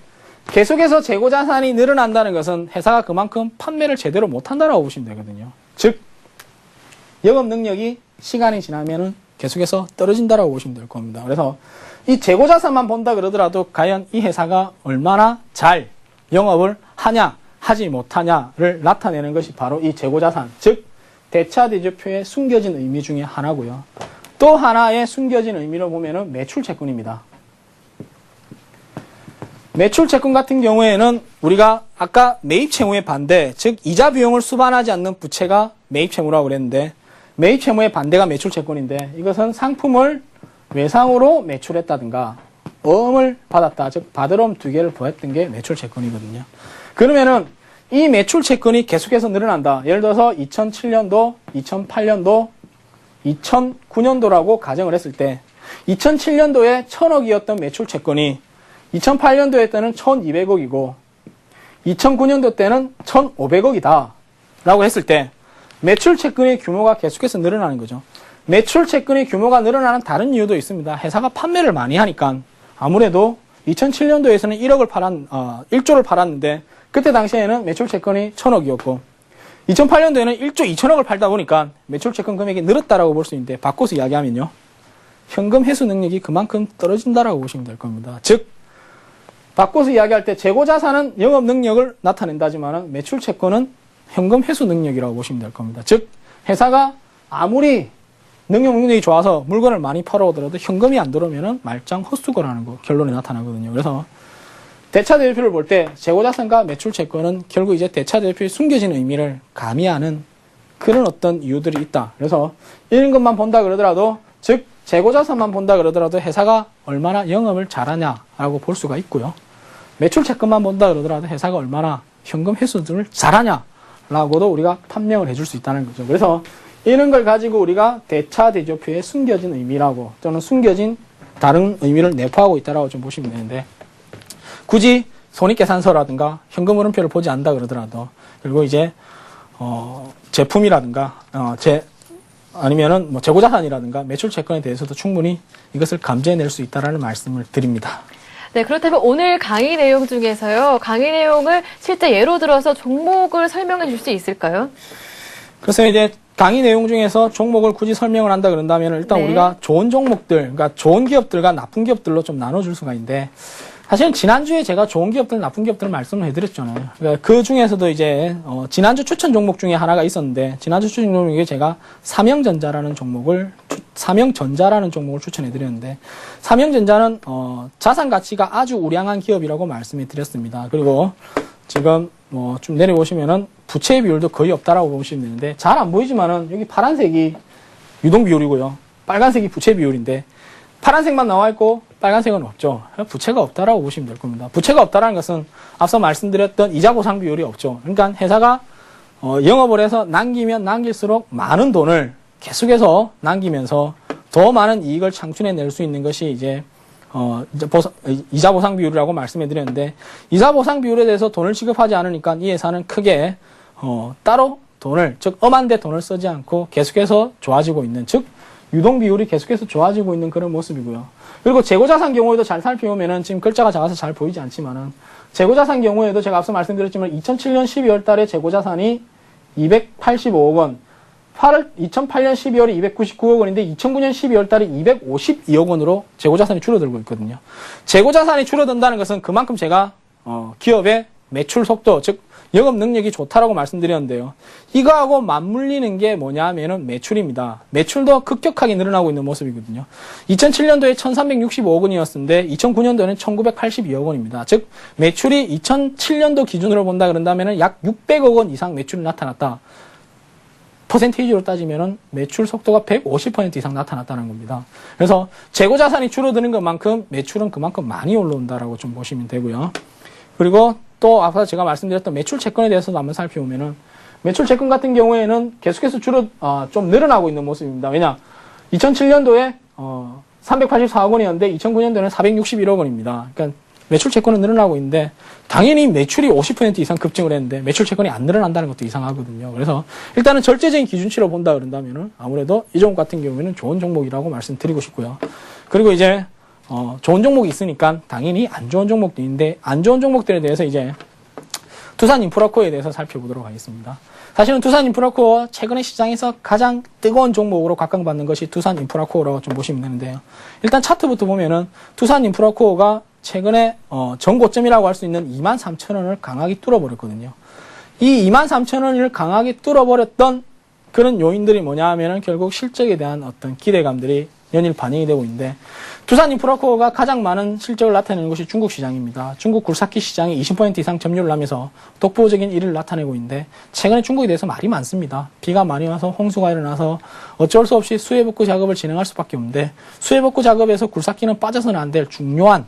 계속해서 재고자산이 늘어난다는 것은 회사가 그만큼 판매를 제대로 못한다라고 보시면 되거든요. 즉 영업 능력이 시간이 지나면은 계속해서 떨어진다라고 보시면 될 겁니다. 그래서 이 재고자산만 본다 그러더라도 과연 이 회사가 얼마나 잘 영업을 하냐 하지 못하냐를 나타내는 것이 바로 이 재고자산, 즉 대차대조표에 숨겨진 의미 중에 하나고요. 또 하나의 숨겨진 의미로 보면은 매출채권입니다. 매출채권 같은 경우에는 우리가 아까 매입채무의 반대, 즉 이자 비용을 수반하지 않는 부채가 매입채무라고 그랬는데 매입채무의 반대가 매출채권인데 이것은 상품을 외상으로 매출했다든가 어음을 받았다, 즉 받으러움 2개를 보였던 게 매출채권이거든요. 그러면은 이 매출채권이 계속해서 늘어난다. 예를 들어서 2007년도, 2008년도, 2009년도라고 가정을 했을 때 2007년도에 1000억이었던 매출채권이 2008년도에 때는 1200억이고 2009년도 때는 1500억이다 라고 했을 때 매출채권의 규모가 계속해서 늘어나는 거죠. 매출채권의 규모가 늘어나는 다른 이유도 있습니다. 회사가 판매를 많이 하니까 아무래도 2007년도에서는 1조를 팔았는데 그때 당시에는 매출채권이 1000억이었고 2008년도에는 1조 2천억을 팔다 보니까 매출채권 금액이 늘었다라고 볼 수 있는데 바꿔서 이야기하면요. 현금 회수 능력이 그만큼 떨어진다라고 보시면 될 겁니다. 즉 바꿔서 이야기할 때 재고자산은 영업 능력을 나타낸다지만 매출채권은 현금 회수 능력이라고 보시면 될 겁니다. 즉 회사가 아무리 능력이 좋아서 물건을 많이 팔아오더라도 현금이 안 들어오면 말짱 헛수고라는 거 결론이 나타나거든요. 그래서 대차대조표를 볼 때 재고자산과 매출채권은 결국 이제 대차대조표의 숨겨진 의미를 가미하는 그런 어떤 이유들이 있다. 그래서 이런 것만 본다 그러더라도 즉 재고자산만 본다 그러더라도 회사가 얼마나 영업을 잘하냐라고 볼 수가 있고요. 매출채권만 본다 그러더라도 회사가 얼마나 현금 회수를 잘하냐라고도 우리가 판명을 해줄 수 있다는 거죠. 그래서 이런 걸 가지고 우리가 대차대조표의 숨겨진 의미라고 또는 숨겨진 다른 의미를 내포하고 있다라고 좀 보시면 되는데 굳이 손익계산서라든가 현금 흐름표를 보지 않는다 그러더라도 그리고 이제 제품이라든가 아니면은 뭐 재고자산이라든가 매출채권에 대해서도 충분히 이것을 감지해낼 수 있다라는 말씀을 드립니다. 네, 그렇다면 오늘 강의 내용 중에서요. 강의 내용을 실제 예로 들어서 종목을 설명해 줄 수 있을까요? 그래서 이제 강의 내용 중에서 종목을 굳이 설명을 한다 그런다면 일단 네. 우리가 좋은 종목들, 그러니까 좋은 기업들과 나쁜 기업들로 좀 나눠줄 수가 있는데 사실 지난주에 제가 좋은 기업들, 나쁜 기업들을 말씀을 해드렸잖아요. 그러니까 그 중에서도 이제 지난주 추천 종목 중에 하나가 있었는데 지난주 추천 종목에 제가 삼형전자라는 종목을 추천해드렸는데 삼형전자는 자산 가치가 아주 우량한 기업이라고 말씀해드렸습니다. 그리고 지금 좀 내려보시면은 부채 비율도 거의 없다라고 보시면 되는데 잘 안 보이지만은 여기 파란색이 유동 비율이고요. 빨간색이 부채 비율인데 파란색만 나와 있고 빨간색은 없죠. 부채가 없다라고 보시면 될 겁니다. 부채가 없다라는 것은 앞서 말씀드렸던 이자 보상 비율이 없죠. 그러니까 회사가 영업을 해서 남기면 남길수록 많은 돈을 계속해서 남기면서 더 많은 이익을 창출해낼 수 있는 것이 이제 이자 보상 비율이라고 말씀해 드렸는데, 이자 보상 비율에 대해서 돈을 지급하지 않으니까 이 회사는 크게, 따로 즉, 엄한데 돈을 쓰지 않고 계속해서 좋아지고 있는, 즉, 유동 비율이 계속해서 좋아지고 있는 그런 모습이고요. 그리고 재고자산 경우에도 잘 살펴보면은 지금 글자가 작아서 잘 보이지 않지만은, 재고자산 경우에도 제가 앞서 말씀드렸지만 2007년 12월 달에 재고자산이 285억 원, 2008년 12월에 299억 원인데 2009년 12월 달에 252억 원으로 재고자산이 줄어들고 있거든요. 재고자산이 줄어든다는 것은 그만큼 제가 기업의 매출 속도, 즉 영업 능력이 좋다라고 말씀드렸는데요. 이거하고 맞물리는 게 뭐냐 하면은 매출입니다. 매출도 급격하게 늘어나고 있는 모습이거든요. 2007년도에 1365억 원이었는데 2009년도에는 1982억 원입니다. 즉 매출이 2007년도 기준으로 본다 그런다면은 약 600억 원 이상 매출이 나타났다. 퍼센테이지로 따지면은 매출 속도가 150% 이상 나타났다는 겁니다. 그래서 재고자산이 줄어드는 것만큼 매출은 그만큼 많이 올라온다라고 좀 보시면 되고요. 그리고 또 앞서 제가 말씀드렸던 매출 채권에 대해서도 한번 살펴보면은 매출 채권 같은 경우에는 계속해서 좀 늘어나고 있는 모습입니다. 왜냐? 2007년도에 384억 원이었는데 2009년도에는 461억 원입니다. 그러니까 매출 채권은 늘어나고 있는데 당연히 매출이 50% 이상 급증을 했는데 매출 채권이 안 늘어난다는 것도 이상하거든요. 그래서 일단은 절대적인 기준치로 본다 그런다면은 아무래도 이 종목 같은 경우에는 좋은 종목이라고 말씀드리고 싶고요. 그리고 이제 좋은 종목이 있으니까 당연히 안 좋은 종목도 있는데 안 좋은 종목들에 대해서 이제 두산인프라코어에 대해서 살펴보도록 하겠습니다. 사실은 두산인프라코어 최근에 시장에서 가장 뜨거운 종목으로 각광받는 것이 두산인프라코어라고 좀 보시면 되는데요. 일단 차트부터 보면은 두산인프라코어가 최근에 전고점이라고 할 수 있는 23,000원을 강하게 뚫어버렸거든요. 이 23,000원을 강하게 뚫어버렸던 그런 요인들이 뭐냐 하면은 결국 실적에 대한 어떤 기대감들이 연일 반영이 되고 있는데 두산인프라코어가 가장 많은 실적을 나타내는 것이 중국 시장입니다. 중국 굴삭기 시장이 20% 이상 점유를 하면서 독보적인 1위를 나타내고 있는데 최근에 중국에 대해서 말이 많습니다. 비가 많이 와서 홍수가 일어나서 어쩔 수 없이 수해복구 작업을 진행할 수밖에 없는데 수해복구 작업에서 굴삭기는 빠져서는 안 될 중요한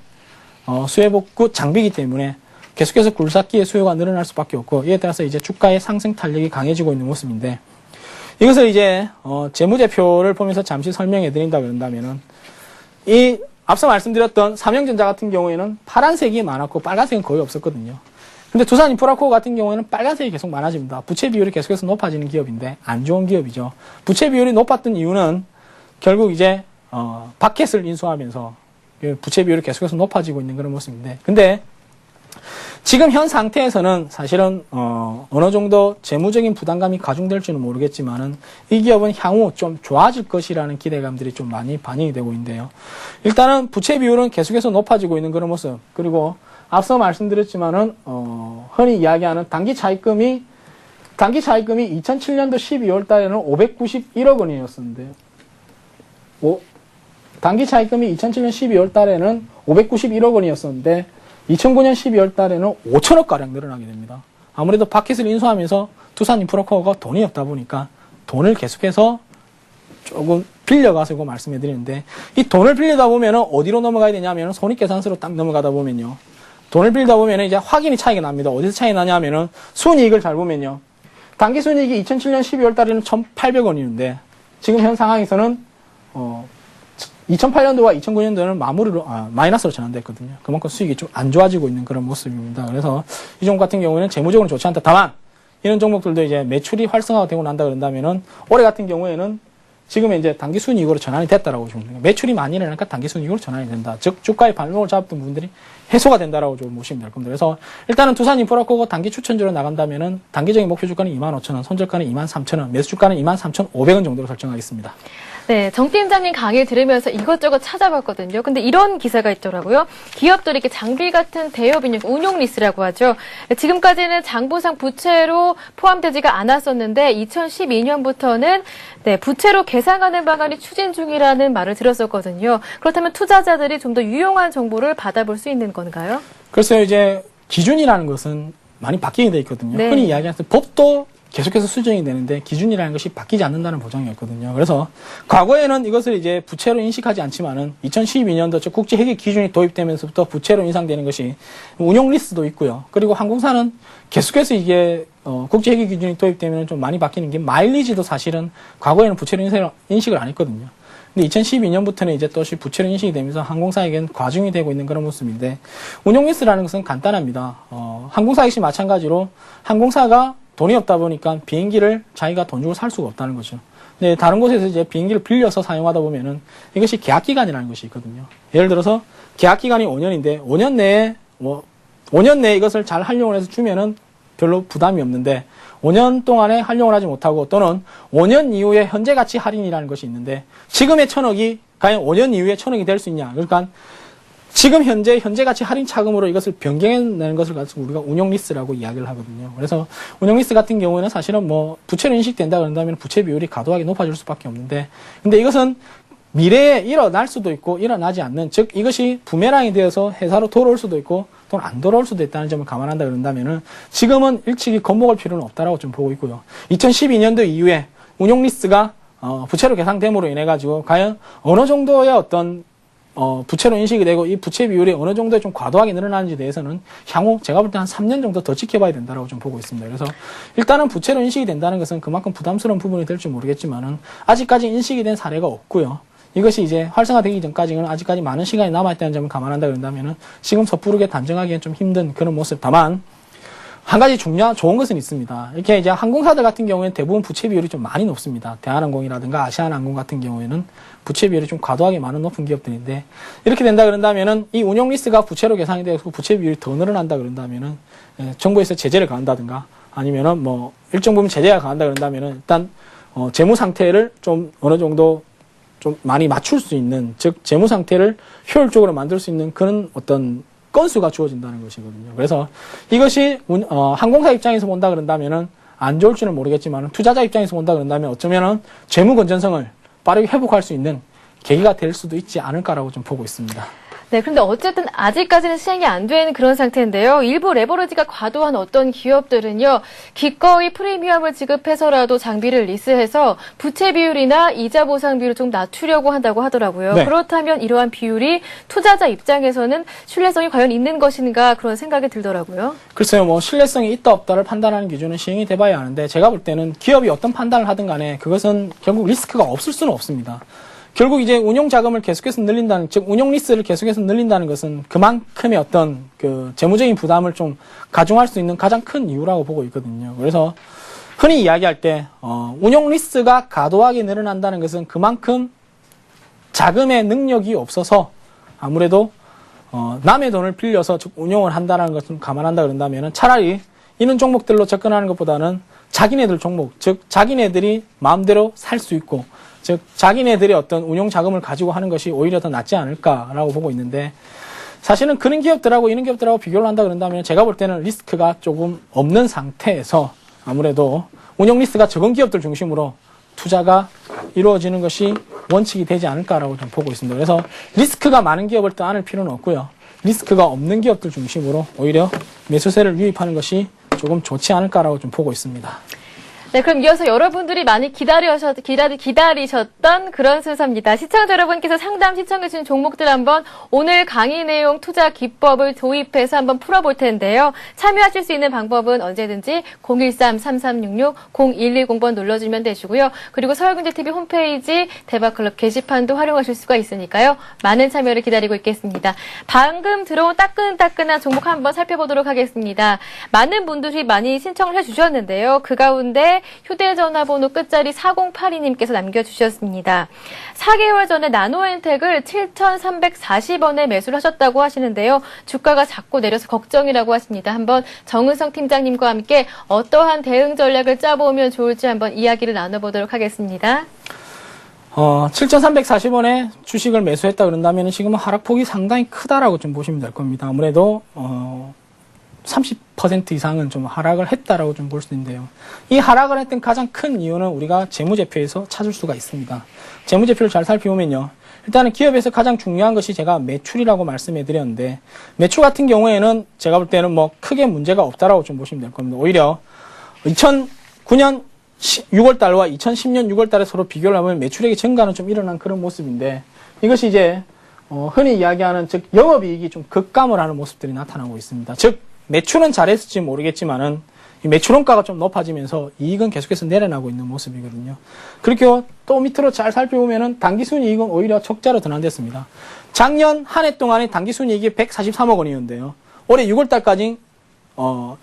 수해복구 장비이기 때문에 계속해서 굴삭기의 수요가 늘어날 수밖에 없고 이에 따라서 이제 주가의 상승 탄력이 강해지고 있는 모습인데 이것을 이제 재무제표를 보면서 잠시 설명해 드린다 그런다면은 이 앞서 말씀드렸던 삼성전자 같은 경우에는 파란색이 많았고 빨간색은 거의 없었거든요. 근데 두산인프라코어 같은 경우에는 빨간색이 계속 많아집니다. 부채 비율이 계속해서 높아지는 기업인데 안 좋은 기업이죠. 부채 비율이 높았던 이유는 결국 이제 바켓을 인수하면서 부채 비율이 계속해서 높아지고 있는 그런 모습인데 근데 지금 현 상태에서는 사실은 어느 정도 재무적인 부담감이 가중될지는 모르겠지만은 이 기업은 향후 좀 좋아질 것이라는 기대감들이 좀 많이 반영이 되고 있는데요. 일단은 부채 비율은 계속해서 높아지고 있는 그런 모습. 그리고 앞서 말씀드렸지만은 흔히 이야기하는 단기 차입금이 2007년도 12월 달에는 591억 원이었었는데요. 단기 차입금이 2007년 12월 달에는 591억 원이었었는데 2009년 12월 달에는 5천억 가량 늘어나게 됩니다. 아무래도 바켓을 인수하면서 두산인프라코어가 돈이 없다 보니까 돈을 계속해서 조금 빌려가지고 말씀해 드리는데 이 돈을 빌리다 보면은 어디로 넘어가야 되냐면은 손익계산서로 딱 넘어가다 보면요. 돈을 빌리다 보면은 이제 확인이 차이가 납니다. 어디서 차이 나냐면은 순이익을 잘 보면요. 단기 순이익이 2007년 12월 달에는 1,800원이었는데 지금 현 상황에서는 2008년도와 2009년도는 마이너스로 전환됐거든요. 그만큼 수익이 좀 안 좋아지고 있는 그런 모습입니다. 그래서 이 종목 같은 경우에는 재무적으로 좋지 않다. 다만 이런 종목들도 이제 매출이 활성화가 되고 난다 그런다면은 올해 같은 경우에는 지금 이제 단기 순이익으로 전환이 됐다라고 보시면 됩니다. 매출이 많이 일어나니까 단기 순이익으로 전환이 된다. 즉 주가의 발목을 잡았던 부분들이 해소가 된다라고 좀 보시면 될 겁니다. 그래서 일단은 두산인프라코어가 단기 추천주로 나간다면은 단기적인 목표 주가는 25,000원, 손절가는 23,000원, 매수 주가는 23,500원 정도로 설정하겠습니다. 네, 정 팀장님 강의 들으면서 이것저것 찾아봤거든요. 근데 이런 기사가 있더라고요. 기업들이 이렇게 장비 같은 대여비용, 운용 리스라고 하죠. 지금까지는 장부상 부채로 포함되지가 않았었는데 2012년부터는 부채로 계상하는 방안이 추진 중이라는 말을 들었었거든요. 그렇다면 투자자들이 좀 더 유용한 정보를 받아볼 수 있는 건가요? 글쎄요, 이제 기준이라는 것은 많이 바뀌게 돼 있거든요. 네. 흔히 이야기하는 법도 계속해서 수정이 되는데 기준이라는 것이 바뀌지 않는다는 보장이 없거든요. 그래서 과거에는 이것을 이제 부채로 인식하지 않지만은 2012년도 즉 국제 회계 기준이 도입되면서부터 부채로 인상되는 것이 운용 리스도 있고요. 그리고 항공사는 계속해서 이게 국제 회계 기준이 도입되면 좀 많이 바뀌는 게 마일리지도 사실은 과거에는 부채로 인식을 안 했거든요. 근데 2012년부터는 이제 또다시 부채로 인식이 되면서 항공사에게는 과중이 되고 있는 그런 모습인데, 운용 리스라는 것은 간단합니다. 항공사 역시 마찬가지로 항공사가 돈이 없다 보니까 비행기를 자기가 돈 주고 살 수가 없다는 거죠. 근데 다른 곳에서 이제 비행기를 빌려서 사용하다 보면은 이것이 계약기간이라는 것이 있거든요. 예를 들어서 계약기간이 5년인데 5년 내에 이것을 잘 활용을 해서 주면은 별로 부담이 없는데 5년 동안에 활용을 하지 못하고 또는 5년 이후에 현재 가치 할인이라는 것이 있는데 지금의 1,000억이 과연 5년 이후에 1,000억이 될 수 있냐. 그러니까 지금 현재 가치 할인 차금으로 이것을 변경해내는 것을 가지고 우리가 운용 리스라고 이야기를 하거든요. 그래서 운용 리스 같은 경우에는 사실은 뭐 부채로 인식된다 그런다면 부채 비율이 과도하게 높아질 수밖에 없는데, 근데 이것은 미래에 일어날 수도 있고 일어나지 않는, 즉 이것이 부메랑이 되어서 회사로 돌아올 수도 있고 또는 안 돌아올 수도 있다는 점을 감안한다 그런다면은 지금은 일찍이 겁먹을 필요는 없다라고 좀 보고 있고요. 2012년도 이후에 운용 리스가 부채로 계상됨으로 인해 가지고 과연 어느 정도의 어떤 부채로 인식이 되고 이 부채 비율이 어느 정도에 좀 과도하게 늘어나는지에 대해서는 향후 제가 볼 때 한 3년 정도 더 지켜봐야 된다라고 좀 보고 있습니다. 그래서 일단은 부채로 인식이 된다는 것은 그만큼 부담스러운 부분이 될지 모르겠지만은 아직까지 인식이 된 사례가 없고요. 이것이 이제 활성화되기 전까지는 아직까지 많은 시간이 남아있다는 점을 감안한다 그런다면은 지금 섣부르게 단정하기엔 좀 힘든 그런 모습. 다만 한 가지 좋은 것은 있습니다. 이렇게 이제 항공사들 같은 경우에는 대부분 부채 비율이 좀 많이 높습니다. 대한항공이라든가 아시아나항공 같은 경우에는 부채 비율이 좀 과도하게 많은 높은 기업들인데, 이렇게 된다 그런다면은 이 운용 리스가 부채로 계산이 되고 부채 비율이 더 늘어난다 그런다면은 정부에서 제재를 가한다든가 아니면은 뭐 일정 부분 제재가 가한다 그런다면은 일단 재무 상태를 좀 어느 정도 좀 많이 맞출 수 있는, 즉 재무 상태를 효율적으로 만들 수 있는 그런 어떤 건수가 주어진다는 것이거든요. 그래서 이것이 항공사 입장에서 본다 그런다면은 안 좋을지는 모르겠지만 투자자 입장에서 본다 그런다면 어쩌면은 재무 건전성을 빠르게 회복할 수 있는 계기가 될 수도 있지 않을까라고 좀 보고 있습니다. 네, 그런데 어쨌든 아직까지는 시행이 안 된 그런 상태인데요. 일부 레버리지가 과도한 어떤 기업들은요, 기꺼이 프리미엄을 지급해서라도 장비를 리스해서 부채 비율이나 이자 보상 비율을 좀 낮추려고 한다고 하더라고요. 네. 그렇다면 이러한 비율이 투자자 입장에서는 신뢰성이 과연 있는 것인가 그런 생각이 들더라고요. 글쎄요, 뭐 신뢰성이 있다 없다를 판단하는 기준은 시행이 돼봐야 하는데, 제가 볼 때는 기업이 어떤 판단을 하든 간에 그것은 결국 리스크가 없을 수는 없습니다. 결국 이제 운용 자금을 계속해서 늘린다는, 즉 운용 리스를 계속해서 늘린다는 것은 그만큼의 어떤 그 재무적인 부담을 좀 가중할 수 있는 가장 큰 이유라고 보고 있거든요. 그래서 흔히 이야기할 때 운용 리스가 과도하게 늘어난다는 것은 그만큼 자금의 능력이 없어서 아무래도 남의 돈을 빌려서 즉 운용을 한다는 것을 감안한다 그런다면은 차라리 이런 종목들로 접근하는 것보다는 자기네들 종목, 즉 자기네들이 마음대로 살 수 있고, 즉 자기네들의 어떤 운용 자금을 가지고 하는 것이 오히려 더 낫지 않을까라고 보고 있는데, 사실은 그런 기업들하고 이런 기업들하고 비교를 한다 그런다면 제가 볼 때는 리스크가 조금 없는 상태에서 아무래도 운용 리스크가 적은 기업들 중심으로 투자가 이루어지는 것이 원칙이 되지 않을까라고 좀 보고 있습니다. 그래서 리스크가 많은 기업을 또 안을 필요는 없고요. 리스크가 없는 기업들 중심으로 오히려 매수세를 유입하는 것이 조금 좋지 않을까라고 좀 보고 있습니다. 네, 그럼 이어서 여러분들이 많이 기다리셨던 그런 순서입니다. 시청자 여러분께서 상담 시청해주신 종목들 한번 오늘 강의 내용 투자 기법을 도입해서 한번 풀어볼 텐데요. 참여하실 수 있는 방법은 언제든지 013-3366-0110번 눌러주면 되시고요. 그리고 서울경제TV 홈페이지 대박클럽 게시판도 활용하실 수가 있으니까요. 많은 참여를 기다리고 있겠습니다. 방금 들어온 따끈따끈한 종목 한번 살펴보도록 하겠습니다. 많은 분들이 많이 신청을 해주셨는데요. 그 가운데 휴대전화번호 끝자리 4082님께서 남겨주셨습니다. 4개월 전에 나노엔텍을 7,340원에 매수를 하셨다고 하시는데요. 주가가 자꾸 내려서 걱정이라고 하십니다. 한번 정은성 팀장님과 함께 어떠한 대응 전략을 짜보면 좋을지 한번 이야기를 나눠보도록 하겠습니다. 7,340원에 주식을 매수했다 그런다면 지금은 하락폭이 상당히 크다라고 좀 보시면 될 겁니다. 아무래도 30% 이상은 좀 하락을 했다라고 좀 볼 수 있는데요. 이 하락을 했던 가장 큰 이유는 우리가 재무제표에서 찾을 수가 있습니다. 재무제표를 잘 살펴보면요. 일단은 기업에서 가장 중요한 것이 제가 매출이라고 말씀해 드렸는데, 매출 같은 경우에는 제가 볼 때는 뭐 크게 문제가 없다라고 좀 보시면 될 겁니다. 오히려 2009년 6월달과 2010년 6월달에 서로 비교를 하면 매출액의 증가는 좀 일어난 그런 모습인데, 이것이 이제 흔히 이야기하는 즉 영업이익이 좀 급감을 하는 모습들이 나타나고 있습니다. 즉 매출은 잘했을지 모르겠지만은 이 매출원가가 좀 높아지면서 이익은 계속해서 내려나고 있는 모습이거든요. 그렇게 또 밑으로 잘 살펴보면은 당기순이익은 오히려 적자로 전환됐습니다. 작년 한 해 동안에 당기순이익이 143억 원이었는데요. 올해 6월달까지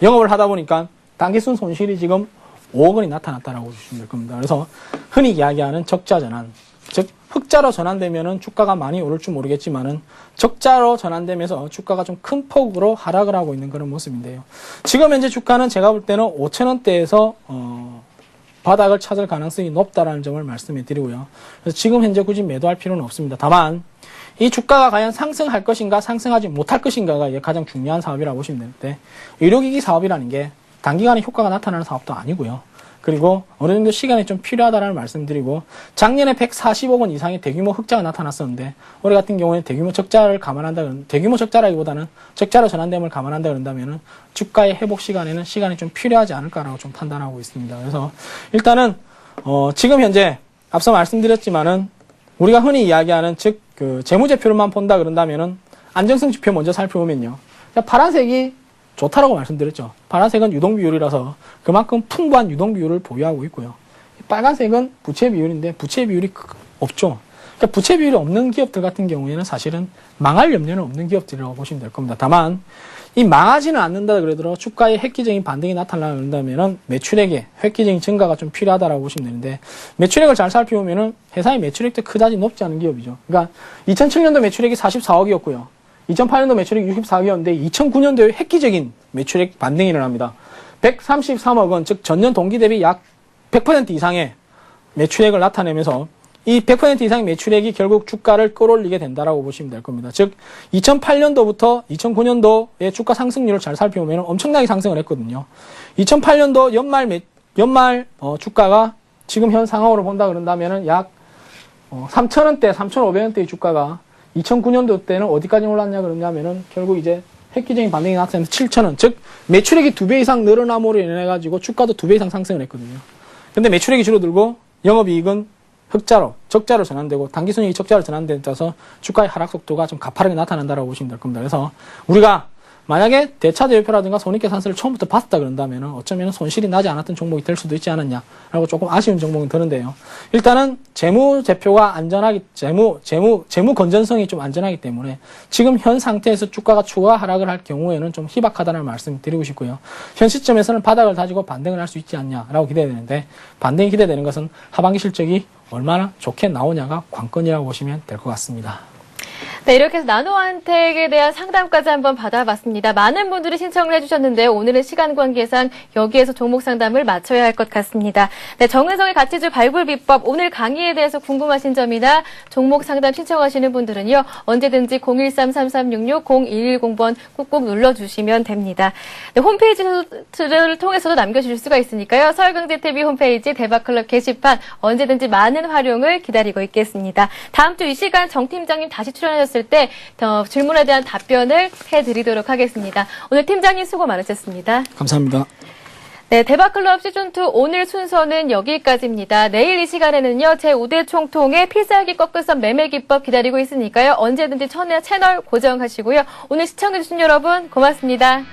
영업을 하다 보니까 당기순 손실이 지금 5억 원이 나타났다라고 보시면 될 겁니다. 그래서 흔히 이야기하는 적자 전환, 즉 흑자로 전환되면은 주가가 많이 오를 줄 모르겠지만은 적자로 전환되면서 주가가 좀 큰 폭으로 하락을 하고 있는 그런 모습인데요. 지금 현재 주가는 제가 볼 때는 5,000원대에서 바닥을 찾을 가능성이 높다라는 점을 말씀해 드리고요. 그래서 지금 현재 굳이 매도할 필요는 없습니다. 다만 이 주가가 과연 상승할 것인가 상승하지 못할 것인가가 이게 가장 중요한 사업이라고 보시면 되는데, 의료기기 사업이라는 게 단기간에 효과가 나타나는 사업도 아니고요. 그리고 어느 정도 시간이 좀 필요하다는 말씀드리고, 작년에 140억 원 이상의 대규모 흑자가 나타났었는데 올해 같은 경우에 대규모 적자를 감안한다, 대규모 적자라기보다는 적자로 전환됨을 감안한다 그런다면은 주가의 회복 시간에는 시간이 좀 필요하지 않을까라고 좀 판단하고 있습니다. 그래서 일단은 지금 현재 앞서 말씀드렸지만은 우리가 흔히 이야기하는 즉 그 재무제표로만 본다 그런다면은 안정성 지표 먼저 살펴보면요. 파란색이 좋다라고 말씀드렸죠. 파란색은 유동비율이라서 그만큼 풍부한 유동비율을 보유하고 있고요. 빨간색은 부채 비율인데 부채 비율이 없죠. 그러니까 부채 비율이 없는 기업들 같은 경우에는 사실은 망할 염려는 없는 기업들이라고 보시면 될 겁니다. 다만 이 망하지는 않는다 그러더라도 주가에 획기적인 반등이 나타나는다면은 매출액의 획기적인 증가가 좀 필요하다라고 보시면 되는데, 매출액을 잘 살펴보면은 회사의 매출액도 그다지 높지 않은 기업이죠. 그러니까 2007년도 매출액이 44억이었고요. 2008년도 매출액이 64억이었는데 2009년도에 획기적인 매출액 반등이 일어납니다. 133억은 즉 전년 동기 대비 약 100% 이상의 매출액을 나타내면서 이 100% 이상의 매출액이 결국 주가를 끌어올리게 된다라고 보시면 될 겁니다. 즉 2008년도부터 2009년도의 주가 상승률을 잘 살펴보면 엄청나게 상승을 했거든요. 2008년도 연말 주가가 지금 현 상황으로 본다 그런다면은 약 3,000원대, 3,500원대의 주가가 2009년도 때는 어디까지 올랐냐 그러냐면은 결국 이제 획기적인 반등이 나타나면서 7,000원, 즉 매출액이 2배 이상 늘어남으로 인해 가지고 주가도 2배 이상 상승을 했거든요. 근데 매출액이 줄어들고 영업이익은 적자로 전환되고 당기순이익이 적자로 전환돼서 주가의 하락 속도가 좀 가파르게 나타난다라고 보시면 될 겁니다. 그래서 우리가 만약에 대차대표라든가 손익계산서를 처음부터 봤다 그런다면 어쩌면 손실이 나지 않았던 종목이 될 수도 있지 않았냐라고 조금 아쉬운 종목은 드는데요. 일단은 재무제표가 안전하기, 재무 건전성이 좀 안전하기 때문에 지금 현 상태에서 주가가 추가 하락을 할 경우에는 좀 희박하다는 말씀을 드리고 싶고요. 현 시점에서는 바닥을 다지고 반등을 할 수 있지 않냐라고 기대되는데, 반등이 기대되는 것은 하반기 실적이 얼마나 좋게 나오냐가 관건이라고 보시면 될 것 같습니다. 네, 이렇게 해서 나노한택에 대한 상담까지 한번 받아봤습니다. 많은 분들이 신청을 해주셨는데요. 오늘은 시간 관계상 여기에서 종목 상담을 마쳐야 할 것 같습니다. 네, 정은성의 가치주 발굴 비법, 오늘 강의에 대해서 궁금하신 점이나 종목 상담 신청하시는 분들은요, 언제든지 013-3366-0110번 꾹꾹 눌러주시면 됩니다. 네, 홈페이지를 통해서도 남겨주실 수가 있으니까요. 서울경제TV 홈페이지 대박클럽 게시판 언제든지 많은 활용을 기다리고 있겠습니다. 다음 주 이 시간 정 팀장님 다시 출연하셨을 때 질문에 대한 답변을 해드리도록 하겠습니다. 오늘 팀장님 수고 많으셨습니다. 감사합니다. 네, 대박클럽 시즌2 오늘 순서는 여기까지입니다. 내일 이 시간에는요, 제5대 총통의 필살기 꺾을선 매매 기법 기다리고 있으니까요. 언제든지 채널 고정하시고요. 오늘 시청해주신 여러분 고맙습니다.